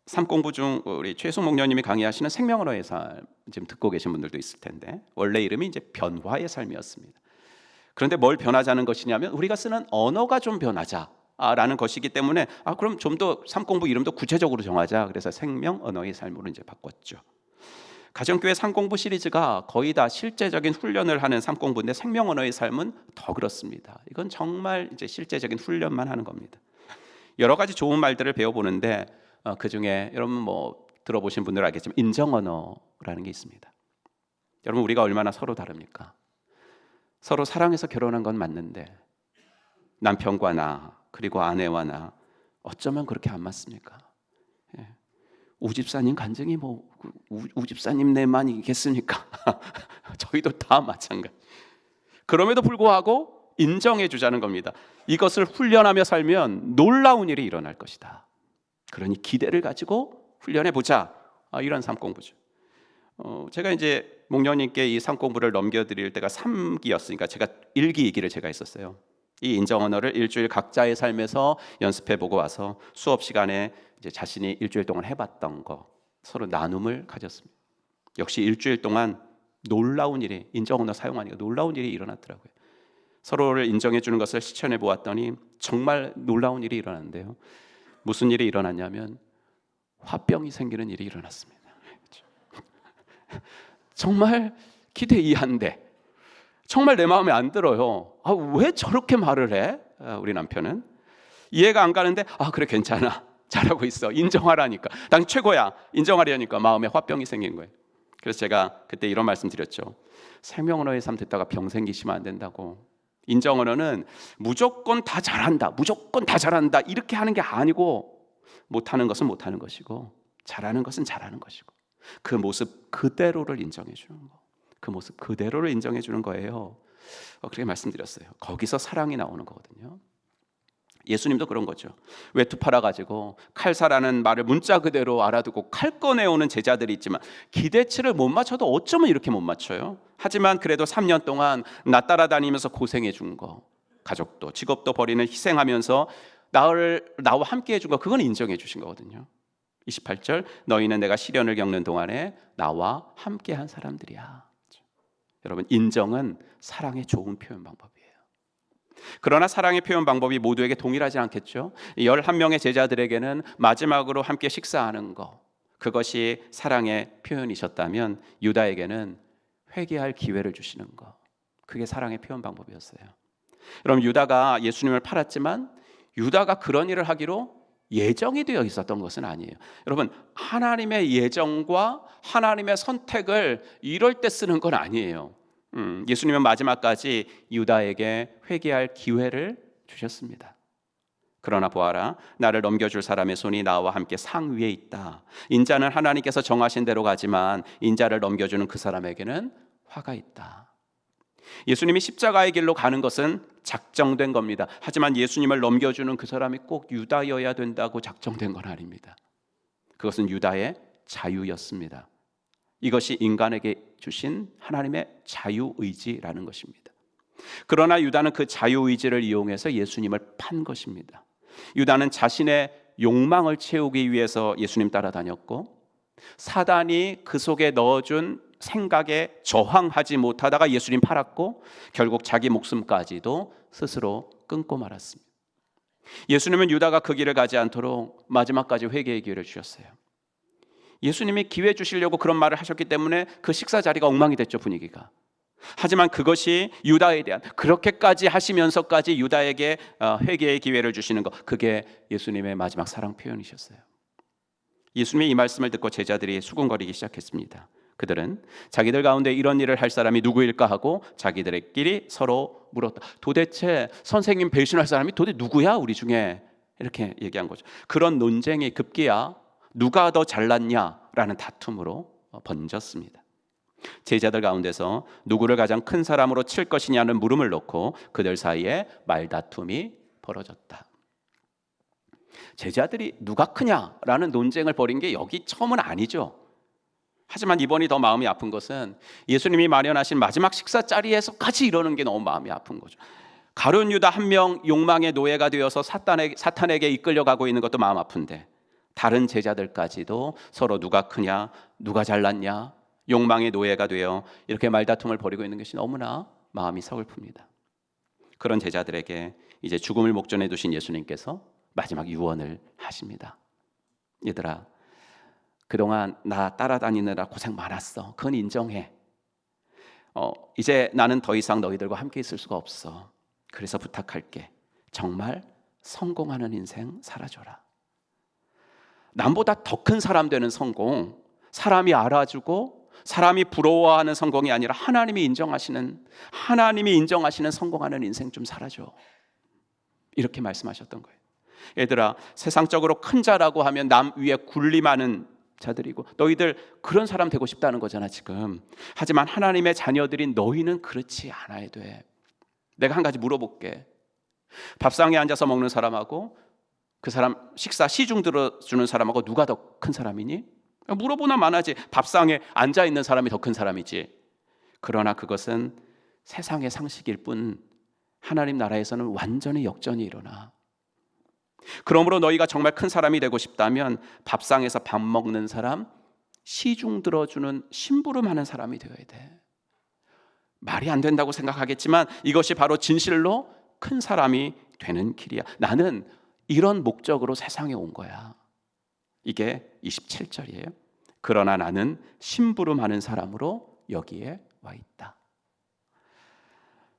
삼공부 중 우리 최송 목녀님이 강의하시는 생명 언어의 삶 지금 듣고 계신 분들도 있을 텐데 원래 이름이 이제 변화의 삶이었습니다. 그런데 뭘 변하자는 것이냐면 우리가 쓰는 언어가 좀 변하자라는 것이기 때문에 그럼 좀 더 삼공부 이름도 구체적으로 정하자. 그래서 생명 언어의 삶으로 이제 바꿨죠. 가정교회 삼공부 시리즈가 거의 다 실제적인 훈련을 하는 삼공부인데 생명 언어의 삶은 더 그렇습니다. 이건 정말 이제 실제적인 훈련만 하는 겁니다. 여러 가지 좋은 말들을 배워보는데 그 중에 여러분 뭐 들어보신 분들은 알겠지만 인정 언어라는 게 있습니다. 여러분 우리가 얼마나 서로 다릅니까? 서로 사랑해서 결혼한 건 맞는데 남편과 나 그리고 아내와 나 어쩌면 그렇게 안 맞습니까? 우집사님 간증이 뭐 우집사님네만이겠습니까? 저희도 다 마찬가지. 그럼에도 불구하고 인정해 주자는 겁니다. 이것을 훈련하며 살면 놀라운 일이 일어날 것이다. 그러니 기대를 가지고 훈련해 보자. 이런 삼공부죠. 제가 이제 목녀님께 이 삼공부를 넘겨드릴 때가 3기였으니까 제가 1기, 2기를 제가 했었어요. 이 인정 언어를 일주일 각자의 삶에서 연습해보고 와서 수업 시간에 이제 자신이 일주일 동안 해봤던 거 서로 나눔을 가졌습니다. 역시 일주일 동안 놀라운 일이 인정 언어 사용하니까 놀라운 일이 일어났더라고요. 서로를 인정해 주는 것을 실천해 보았더니 정말 놀라운 일이 일어났는데요. 무슨 일이 일어났냐면 화병이 생기는 일이 일어났습니다. 정말 기대 이하인데 정말 내 마음에 안 들어요. 왜 저렇게 말을 해? 우리 남편은 이해가 안 가는데 그래 괜찮아 잘하고 있어 인정하라니까 난 최고야 인정하려니까 마음에 화병이 생긴 거예요. 그래서 제가 그때 이런 말씀 드렸죠. 생명 언어의 삶 듣다가 병 생기시면 안 된다고. 인정 언어는 무조건 다 잘한다 무조건 다 잘한다 이렇게 하는 게 아니고 못하는 것은 못하는 것이고 잘하는 것은 잘하는 것이고 그 모습 그대로를 인정해 주는 거. 그 모습 그대로를 인정해 주는 거예요. 그렇게 말씀드렸어요. 거기서 사랑이 나오는 거거든요. 예수님도 그런 거죠. 외투 팔아가지고 칼사라는 말을 문자 그대로 알아두고 칼 꺼내오는 제자들이 있지만 기대치를 못 맞춰도 어쩌면 이렇게 못 맞춰요. 하지만 그래도 3년 동안 나 따라다니면서 고생해 준 거, 가족도 직업도 버리는 희생하면서 나와 함께 해준 거, 그건 인정해 주신 거거든요. 28절 너희는 내가 시련을 겪는 동안에 나와 함께 한 사람들이야. 여러분 인정은 사랑의 좋은 표현 방법이에요. 그러나 사랑의 표현 방법이 모두에게 동일하지 않겠죠. 11명의 제자들에게는 마지막으로 함께 식사하는 거, 그것이 사랑의 표현이셨다면 유다에게는 회개할 기회를 주시는 거, 그게 사랑의 표현 방법이었어요. 여러분 유다가 예수님을 팔았지만 유다가 그런 일을 하기로 예정이 되어 있었던 것은 아니에요. 여러분 하나님의 예정과 하나님의 선택을 이럴 때 쓰는 건 아니에요. 예수님은 마지막까지 유다에게 회개할 기회를 주셨습니다. 그러나 보아라, 나를 넘겨줄 사람의 손이 나와 함께 상 위에 있다. 인자는 하나님께서 정하신 대로 가지만 인자를 넘겨주는 그 사람에게는 화가 있다. 예수님이 십자가의 길로 가는 것은 작정된 겁니다. 하지만 예수님을 넘겨주는 그 사람이 꼭 유다여야 된다고 작정된 건 아닙니다. 그것은 유다의 자유였습니다. 이것이 인간에게 주신 하나님의 자유의지라는 것입니다. 그러나 유다는 그 자유의지를 이용해서 예수님을 판 것입니다. 유다는 자신의 욕망을 채우기 위해서 예수님 따라다녔고 사단이 그 속에 넣어준 생각에 저항하지 못하다가 예수님 팔았고 결국 자기 목숨까지도 스스로 끊고 말았습니다. 예수님은 유다가 그 길을 가지 않도록 마지막까지 회개의 기회를 주셨어요. 예수님이 기회 주시려고 그런 말을 하셨기 때문에 그 식사 자리가 엉망이 됐죠, 분위기가. 하지만 그것이 유다에 대한, 그렇게까지 하시면서까지 유다에게 회개의 기회를 주시는 것, 그게 예수님의 마지막 사랑 표현이셨어요. 예수님의 이 말씀을 듣고 제자들이 수군거리기 시작했습니다. 그들은 자기들 가운데 이런 일을 할 사람이 누구일까 하고 자기들끼리 서로 물었다. 도대체 선생님 배신할 사람이 도대체 누구야 우리 중에? 이렇게 얘기한 거죠. 그런 논쟁이 급기야 누가 더 잘났냐라는 다툼으로 번졌습니다. 제자들 가운데서 누구를 가장 큰 사람으로 칠 것이냐는 물음을 놓고 그들 사이에 말다툼이 벌어졌다. 제자들이 누가 크냐라는 논쟁을 벌인 게 여기 처음은 아니죠. 하지만 이번이 더 마음이 아픈 것은 예수님이 마련하신 마지막 식사 자리에서까지 이러는 게 너무 마음이 아픈 거죠. 가룟 유다 한 명 욕망의 노예가 되어서 사탄에게 이끌려가고 있는 것도 마음 아픈데 다른 제자들까지도 서로 누가 크냐, 누가 잘났냐, 욕망의 노예가 되어 이렇게 말다툼을 벌이고 있는 것이 너무나 마음이 서글픕니다. 그런 제자들에게 이제 죽음을 목전에 두신 예수님께서 마지막 유언을 하십니다. 얘들아, 그동안 나 따라다니느라 고생 많았어. 그건 인정해. 이제 나는 더 이상 너희들과 함께 있을 수가 없어. 그래서 부탁할게. 정말 성공하는 인생 살아줘라. 남보다 더 큰 사람 되는 성공, 사람이 알아주고 사람이 부러워하는 성공이 아니라 하나님이 인정하시는 성공하는 인생 좀 살아줘. 이렇게 말씀하셨던 거예요. 얘들아, 세상적으로 큰 자라고 하면 남 위에 군림하는 자들이고 너희들 그런 사람 되고 싶다는 거잖아 지금. 하지만 하나님의 자녀들인 너희는 그렇지 않아야 돼. 내가 한 가지 물어볼게. 밥상에 앉아서 먹는 사람하고 그 사람 식사 시중 들어주는 사람하고 누가 더 큰 사람이니? 물어보나 마나지. 밥상에 앉아있는 사람이 더 큰 사람이지. 그러나 그것은 세상의 상식일 뿐 하나님 나라에서는 완전히 역전이 일어나. 그러므로 너희가 정말 큰 사람이 되고 싶다면 밥상에서 밥 먹는 사람, 시중 들어주는 심부름하는 사람이 되어야 돼. 말이 안 된다고 생각하겠지만 이것이 바로 진실로 큰 사람이 되는 길이야. 나는 이런 목적으로 세상에 온 거야. 이게 27절이에요. 그러나 나는 심부름하는 사람으로 여기에 와 있다.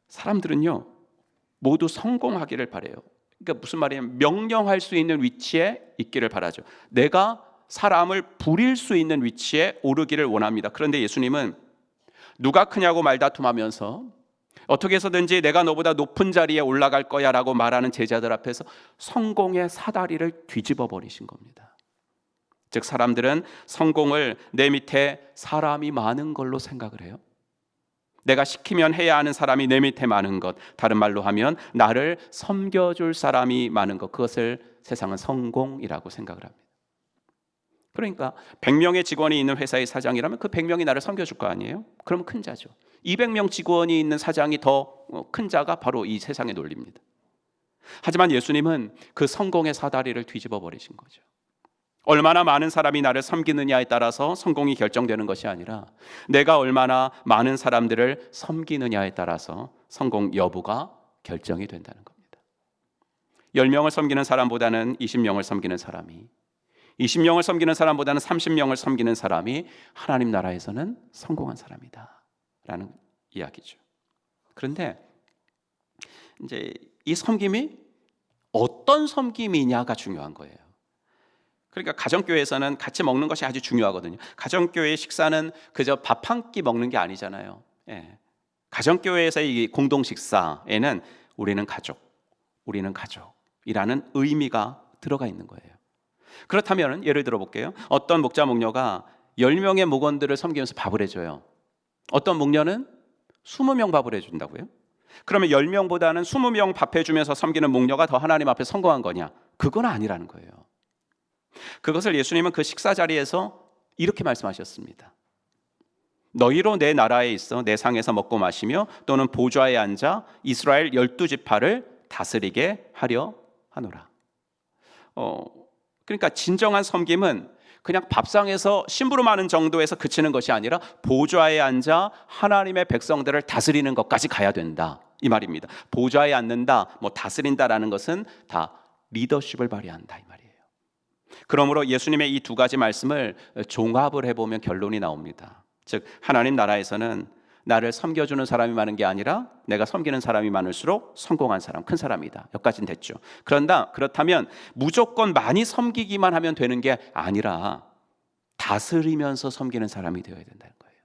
사람들은요 모두 성공하기를 바라요. 그러니까 무슨 말이냐면 명령할 수 있는 위치에 있기를 바라죠. 내가 사람을 부릴 수 있는 위치에 오르기를 원합니다. 그런데 예수님은 누가 크냐고 말다툼하면서 어떻게 해서든지 내가 너보다 높은 자리에 올라갈 거야 라고 말하는 제자들 앞에서 성공의 사다리를 뒤집어 버리신 겁니다. 즉 사람들은 성공을 내 밑에 사람이 많은 걸로 생각을 해요. 내가 시키면 해야 하는 사람이 내 밑에 많은 것, 다른 말로 하면 나를 섬겨줄 사람이 많은 것, 그것을 세상은 성공이라고 생각을 합니다. 그러니까 100명의 직원이 있는 회사의 사장이라면 그 100명이 나를 섬겨줄 거 아니에요? 그러면 큰 자죠. 200명 직원이 있는 사장이 더 큰 자가 바로 이 세상의 논리입니다. 하지만 예수님은 그 성공의 사다리를 뒤집어 버리신 거죠. 얼마나 많은 사람이 나를 섬기느냐에 따라서 성공이 결정되는 것이 아니라 내가 얼마나 많은 사람들을 섬기느냐에 따라서 성공 여부가 결정이 된다는 겁니다. 10명을 섬기는 사람보다는 20명을 섬기는 사람이, 20명을 섬기는 사람보다는 30명을 섬기는 사람이 하나님 나라에서는 성공한 사람이다 라는 이야기죠. 그런데 이제 이 섬김이 어떤 섬김이냐가 중요한 거예요. 그러니까 가정교회에서는 같이 먹는 것이 아주 중요하거든요. 가정교회의 식사는 그저 밥 한 끼 먹는 게 아니잖아요. 예. 가정교회에서의 이 공동 식사에는 우리는 가족이라는 의미가 들어가 있는 거예요. 그렇다면 예를 들어 볼게요. 어떤 목자 목녀가 10명의 목원들을 섬기면서 밥을 해줘요. 어떤 목녀는 20명 밥을 해준다고요? 그러면 10명보다는 20명 밥 해주면서 섬기는 목녀가 더 하나님 앞에 성공한 거냐? 그건 아니라는 거예요. 그것을 예수님은 그 식사 자리에서 이렇게 말씀하셨습니다. 너희로 내 나라에 있어 내 상에서 먹고 마시며 또는 보좌에 앉아 이스라엘 12지파를 다스리게 하려 하노라. 그러니까 진정한 섬김은 그냥 밥상에서 심부름하는 정도에서 그치는 것이 아니라 보좌에 앉아 하나님의 백성들을 다스리는 것까지 가야 된다, 이 말입니다. 보좌에 앉는다, 뭐 다스린다라는 것은 다 리더십을 발휘한다, 이 말이에요. 그러므로 예수님의 이 두 가지 말씀을 종합을 해보면 결론이 나옵니다. 즉 하나님 나라에서는 나를 섬겨주는 사람이 많은 게 아니라 내가 섬기는 사람이 많을수록 성공한 사람, 큰 사람이다. 여기까지는 됐죠. 그렇다면 무조건 많이 섬기기만 하면 되는 게 아니라 다스리면서 섬기는 사람이 되어야 된다는 거예요.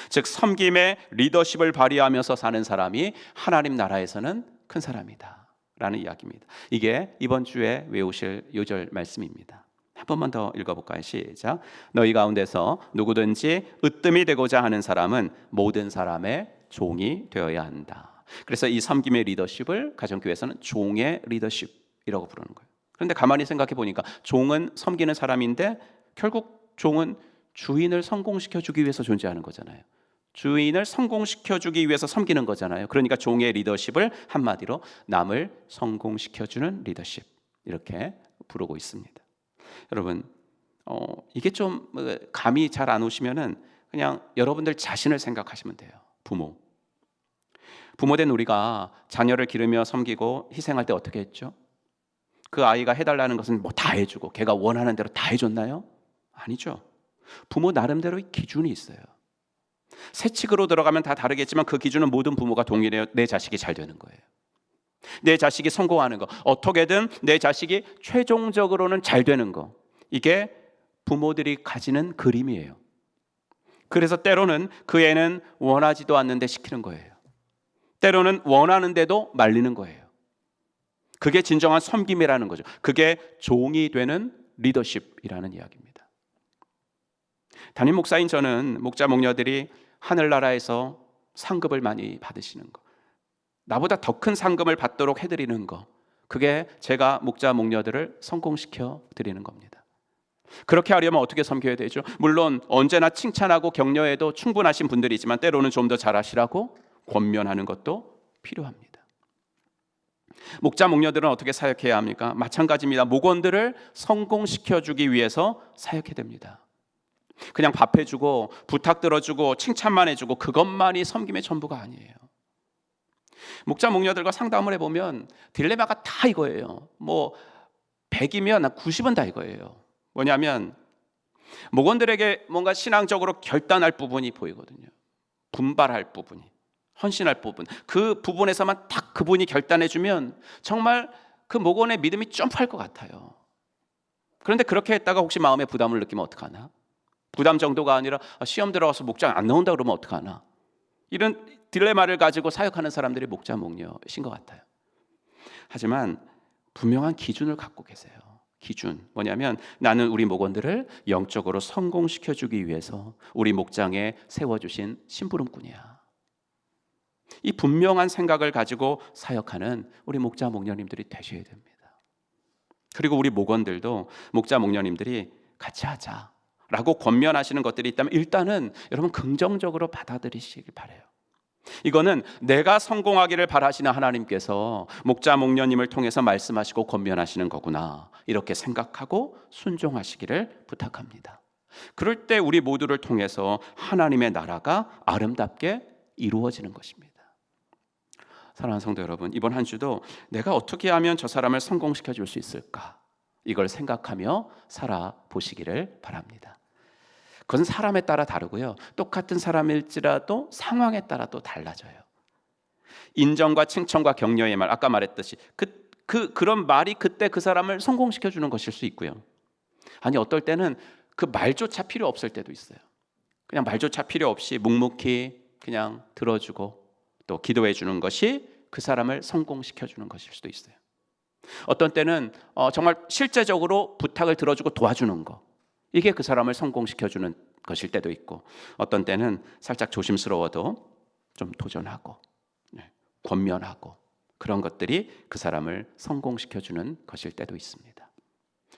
즉 섬김의 리더십을 발휘하면서 사는 사람이 하나님 나라에서는 큰 사람이다 라는 이야기입니다. 이게 이번 주에 외우실 요절 말씀입니다. 한 번만 더 읽어볼까요? 시작. 너희 가운데서 누구든지 으뜸이 되고자 하는 사람은 모든 사람의 종이 되어야 한다. 그래서 이 섬김의 리더십을 가정교회에서는 종의 리더십이라고 부르는 거예요. 그런데 가만히 생각해 보니까 종은 섬기는 사람인데 결국 종은 주인을 성공시켜 주기 위해서 존재하는 거잖아요. 주인을 성공시켜 주기 위해서 섬기는 거잖아요. 그러니까 종의 리더십을 한마디로 남을 성공시켜 주는 리더십, 이렇게 부르고 있습니다. 여러분, 이게 좀 감이 잘 안 오시면은 그냥 여러분들 자신을 생각하시면 돼요. 부모된 우리가 자녀를 기르며 섬기고 희생할 때 어떻게 했죠? 그 아이가 해달라는 것은 뭐 다 해주고 걔가 원하는 대로 다 해줬나요? 아니죠. 부모 나름대로의 기준이 있어요. 새 측으로 들어가면 다 다르겠지만 그 기준은 모든 부모가 동일해요. 내 자식이 잘 되는 거예요. 내 자식이 성공하는 거, 어떻게든 내 자식이 최종적으로는 잘 되는 거, 이게 부모들이 가지는 그림이에요. 그래서 때로는 그 애는 원하지도 않는데 시키는 거예요. 때로는 원하는데도 말리는 거예요. 그게 진정한 섬김이라는 거죠. 그게 종이 되는 리더십이라는 이야기입니다. 담임 목사인 저는 목자 목녀들이 하늘나라에서 상급을 많이 받으시는 거, 나보다 더 큰 상금을 받도록 해드리는 거, 그게 제가 목자 목녀들을 성공시켜 드리는 겁니다. 그렇게 하려면 어떻게 섬겨야 되죠? 물론 언제나 칭찬하고 격려해도 충분하신 분들이지만 때로는 좀 더 잘하시라고 권면하는 것도 필요합니다. 목자 목녀들은 어떻게 사역해야 합니까? 마찬가지입니다. 목원들을 성공시켜주기 위해서 사역해야 됩니다. 그냥 밥 해주고 부탁 들어주고 칭찬만 해주고 그것만이 섬김의 전부가 아니에요. 목자 목녀들과 상담을 해보면 딜레마가 다 이거예요. 뭐 100이면 90은 다 이거예요. 뭐냐면 목원들에게 뭔가 신앙적으로 결단할 부분이 보이거든요. 분발할 부분이, 헌신할 부분, 그 부분에서만 딱 그분이 결단해주면 정말 그 목원의 믿음이 점프할 것 같아요. 그런데 그렇게 했다가 혹시 마음에 부담을 느끼면 어떡하나? 부담 정도가 아니라 시험 들어가서 목장 안 나온다 그러면 어떡하나? 이런 딜레마를 가지고 사역하는 사람들이 목자 목녀신 것 같아요. 하지만 분명한 기준을 갖고 계세요. 기준 뭐냐면 나는 우리 목원들을 영적으로 성공시켜주기 위해서 우리 목장에 세워주신 심부름꾼이야. 이 분명한 생각을 가지고 사역하는 우리 목자 목녀님들이 되셔야 됩니다. 그리고 우리 목원들도 목자 목녀님들이 같이 하자라고 권면하시는 것들이 있다면 일단은 여러분 긍정적으로 받아들이시길 바라요. 이거는 내가 성공하기를 바라시는 하나님께서 목자 목녀님을 통해서 말씀하시고 권면하시는 거구나, 이렇게 생각하고 순종하시기를 부탁합니다. 그럴 때 우리 모두를 통해서 하나님의 나라가 아름답게 이루어지는 것입니다. 사랑하는 성도 여러분, 이번 한 주도 내가 어떻게 하면 저 사람을 성공시켜 줄 수 있을까, 이걸 생각하며 살아보시기를 바랍니다. 그건 사람에 따라 다르고요. 똑같은 사람일지라도 상황에 따라 또 달라져요. 인정과 칭찬과 격려의 말, 아까 말했듯이 그런 말이 그때 그 사람을 성공시켜 주는 것일 수 있고요. 아니 어떨 때는 그 말조차 필요 없을 때도 있어요. 그냥 말조차 필요 없이 묵묵히 그냥 들어주고 또 기도해 주는 것이 그 사람을 성공시켜 주는 것일 수도 있어요. 어떤 때는 정말 실제적으로 부탁을 들어주고 도와주는 거, 이게 그 사람을 성공시켜주는 것일 때도 있고, 어떤 때는 살짝 조심스러워도 좀 도전하고 권면하고 그런 것들이 그 사람을 성공시켜주는 것일 때도 있습니다.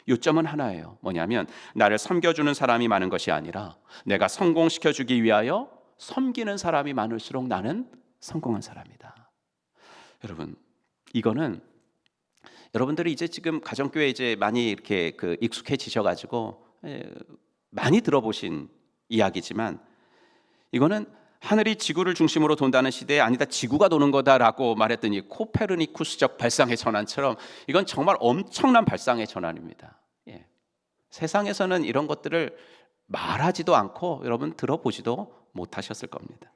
요점은 하나예요. 뭐냐면 나를 섬겨주는 사람이 많은 것이 아니라 내가 성공시켜주기 위하여 섬기는 사람이 많을수록 나는 성공한 사람이다. 여러분, 이거는 여러분들이 이제 지금 가정교회 이제 많이 이렇게 익숙해지셔가지고 많이 들어보신 이야기지만 이거는 하늘이 지구를 중심으로 돈다는 시대에 아니다 지구가 도는 거다라고 말했던 이 코페르니쿠스적 발상의 전환처럼 이건 정말 엄청난 발상의 전환입니다. 세상에서는 이런 것들을 말하지도 않고 여러분 들어보지도 못하셨을 겁니다.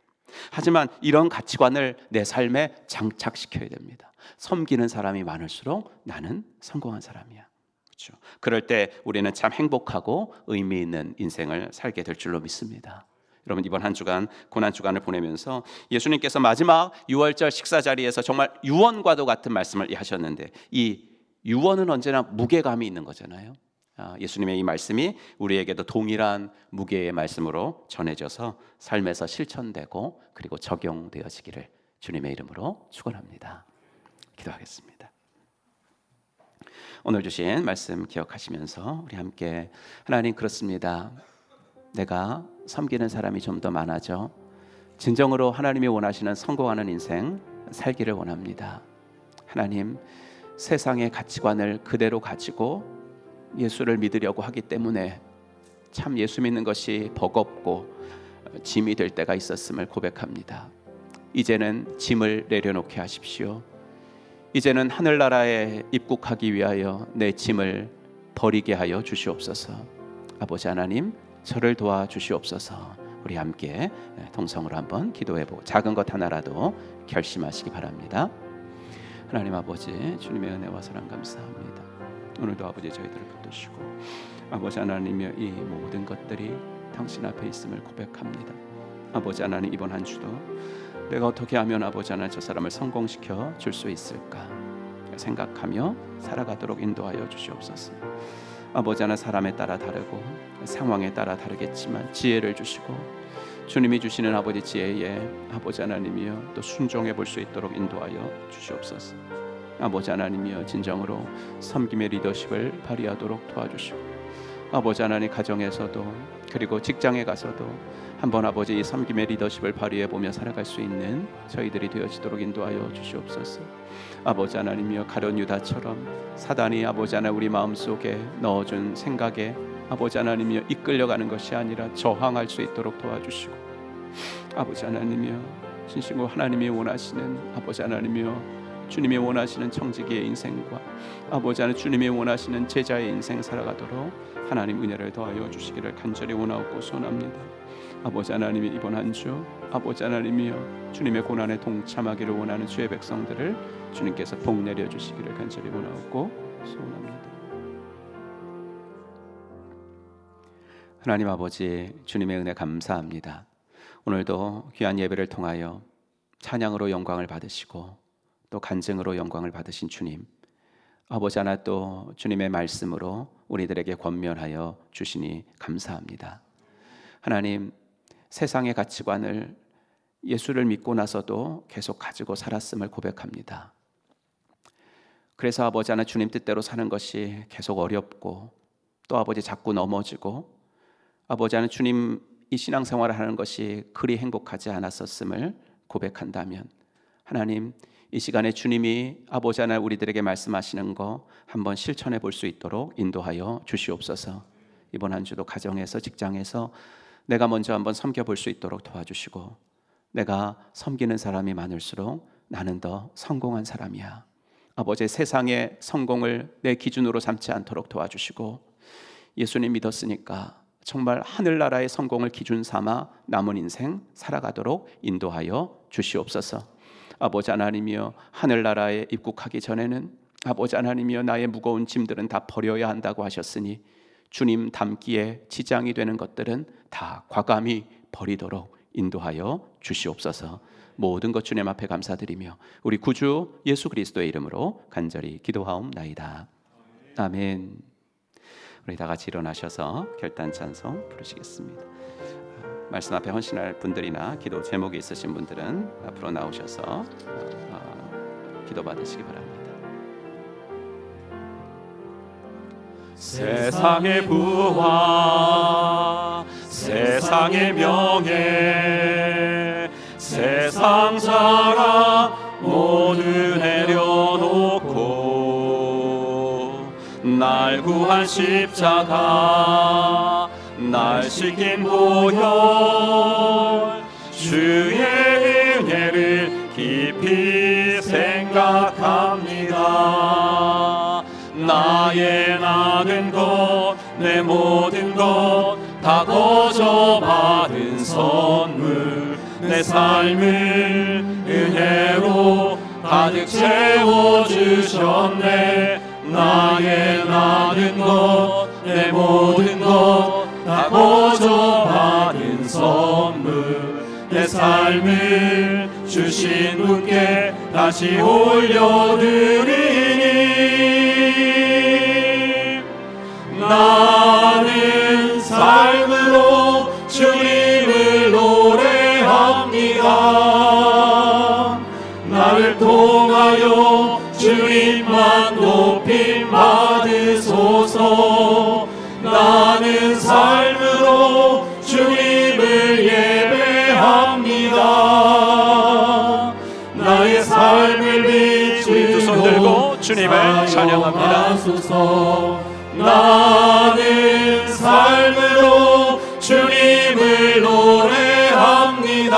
하지만 이런 가치관을 내 삶에 장착시켜야 됩니다. 섬기는 사람이 많을수록 나는 성공한 사람이야. 그렇죠? 그럴 때 우리는 참 행복하고 의미 있는 인생을 살게 될 줄로 믿습니다. 여러분 이번 한 주간 고난 주간을 보내면서 예수님께서 마지막 유월절 식사 자리에서 정말 유언과도 같은 말씀을 하셨는데 이 유언은 언제나 무게감이 있는 거잖아요. 예수님의 이 말씀이 우리에게도 동일한 무게의 말씀으로 전해져서 삶에서 실천되고 그리고 적용되어지기를 주님의 이름으로 축원합니다. 기도하겠습니다. 오늘 주신 말씀 기억하시면서 우리 함께 하나님 그렇습니다. 내가 섬기는 사람이 좀 더 많아져 진정으로 하나님이 원하시는 성공하는 인생 살기를 원합니다. 하나님 세상의 가치관을 그대로 가지고 예수를 믿으려고 하기 때문에 참 예수 믿는 것이 버겁고 짐이 될 때가 있었음을 고백합니다. 이제는 짐을 내려놓게 하십시오. 이제는 하늘나라에 입국하기 위하여 내 짐을 버리게 하여 주시옵소서. 아버지 하나님 저를 도와주시옵소서. 우리 함께 동성으로 한번 기도해보고 작은 것 하나라도 결심하시기 바랍니다. 하나님 아버지 주님의 은혜와 사랑 감사합니다. 오늘도 아버지 저희들을 붙드시고 아버지 하나님의 이 모든 것들이 당신 앞에 있음을 고백합니다. 아버지 하나님 이번 한 주도 내가 어떻게 하면 아버지 하나님 저 사람을 성공시켜 줄 수 있을까 생각하며 살아가도록 인도하여 주시옵소서. 아버지 하나님 사람에 따라 다르고 상황에 따라 다르겠지만 지혜를 주시고 주님이 주시는 아버지 지혜에 아버지 하나님이여 또 순종해 볼 수 있도록 인도하여 주시옵소서. 아버지 하나님이여 진정으로 섬김의 리더십을 발휘하도록 도와주시고 아버지 하나님 가정에서도 그리고 직장에 가서도 한번 아버지 이 섬김의 리더십을 발휘해 보며 살아갈 수 있는 저희들이 되어지도록 인도하여 주시옵소서. 아버지 하나님이여 가룟 유다처럼 사단이 아버지 하나님 우리 마음속에 넣어준 생각에 아버지 하나님이여 이끌려가는 것이 아니라 저항할 수 있도록 도와주시고 아버지 하나님이여 진심으로 하나님이 원하시는 아버지 하나님이여 주님이 원하시는 청지기의 인생과 아버지 하나님 주님이 원하시는 제자의 인생 살아가도록 하나님 은혜를 더하여 주시기를 간절히 원하고 소원합니다. 아버지 하나님이 이번 한 주 아버지 하나님이여 주님의 고난에 동참하기를 원하는 주의 백성들을 주님께서 복 내려 주시기를 간절히 원하고 소원합니다. 하나님 아버지 주님의 은혜 감사합니다. 오늘도 귀한 예배를 통하여 찬양으로 영광을 받으시고 또 간증으로 영광을 받으신 주님 아버지 하나 또 주님의 말씀으로 우리들에게 권면하여 주시니 감사합니다. 하나님 세상의 가치관을 예수를 믿고 나서도 계속 가지고 살았음을 고백합니다. 그래서 아버지 하나 주님 뜻대로 사는 것이 계속 어렵고 또 아버지 자꾸 넘어지고 아버지 하나 주님 이 신앙생활을 하는 것이 그리 행복하지 않았었음을 고백한다면 하나님 이 시간에 주님이 아버지 하나님 우리들에게 말씀하시는 거 한번 실천해 볼 수 있도록 인도하여 주시옵소서. 이번 한 주도 가정에서 직장에서 내가 먼저 한번 섬겨볼 수 있도록 도와주시고 내가 섬기는 사람이 많을수록 나는 더 성공한 사람이야. 아버지 세상의 성공을 내 기준으로 삼지 않도록 도와주시고 예수님 믿었으니까 정말 하늘나라의 성공을 기준 삼아 남은 인생 살아가도록 인도하여 주시옵소서. 아버지 하나님이여 하늘나라에 입국하기 전에는 아버지 하나님이여 나의 무거운 짐들은 다 버려야 한다고 하셨으니 주님 닮기에 지장이 되는 것들은 다 과감히 버리도록 인도하여 주시옵소서. 모든 것 주님 앞에 감사드리며 우리 구주 예수 그리스도의 이름으로 간절히 기도하옵나이다. 아멘. 우리 다 같이 일어나셔서 결단 찬송 부르시겠습니다. 말씀 앞에 헌신할 분들이나 기도 제목이 있으신 분들은 앞으로 나오셔서 기도 받으시기 바랍니다. 세상의 부와 세상의 명예 세상 자랑 모두 내려놓고 날 구한 십자가 날 씻긴 보혈 주의 은혜를 깊이 생각합니다. 나의 나는 것 내 모든 것 다 거저 받은 선물 내 삶을 은혜로 가득 채워주셨네. 나의 나는 것 내 모든 것 다 거저 받은 선물 내 삶을 주신 분께 다시 올려드리니 나는 삶으로 주님을 노래합니다. 나를 통하여 주님만 높임 받으소서. 나는 삶으로 주님을 예배합니다. 나의 삶을 비추고 두 손 들고 주님을 찬양합니다. 나는 삶으로 주님을 노래합니다.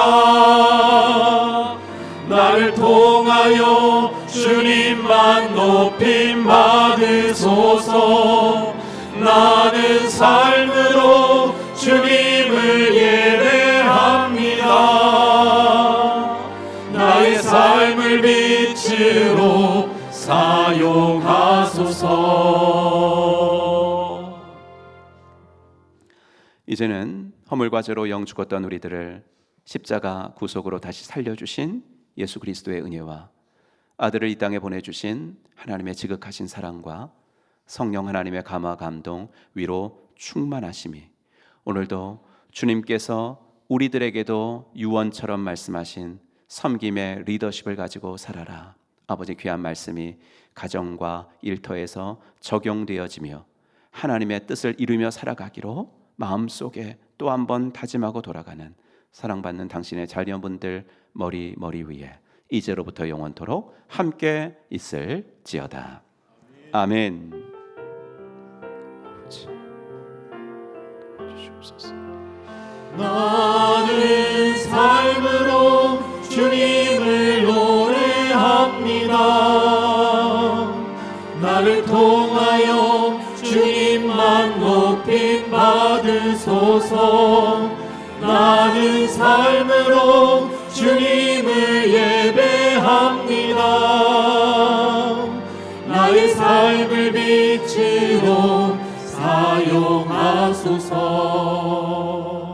나를 통하여 주님만 높임 받으소서. 나는 삶으로 주님을 예배합니다. 나의 삶을 빛으로 사용하소서. 이제는 허물과 죄로 영 죽었던 우리들을 십자가 구속으로 다시 살려주신 예수 그리스도의 은혜와 아들을 이 땅에 보내주신 하나님의 지극하신 사랑과 성령 하나님의 감화 감동 위로 충만하심이 오늘도 주님께서 우리들에게도 유언처럼 말씀하신 섬김의 리더십을 가지고 살아라. 아버지 귀한 말씀이 가정과 일터에서 적용되어지며 하나님의 뜻을 이루며 살아가기로 마음속에 또 한 번 다짐하고 돌아가는 사랑받는 당신의 자녀분들 머리 위에 이제로부터 영원토록 함께 있을지어다. 아멘. 나는 삶으로 주님을 노래합니다. 나를 통하여 주님만 높임 받으소서. 나는 삶으로 주님을 예배합니다. 나의 삶을 빛으로 사용하소서.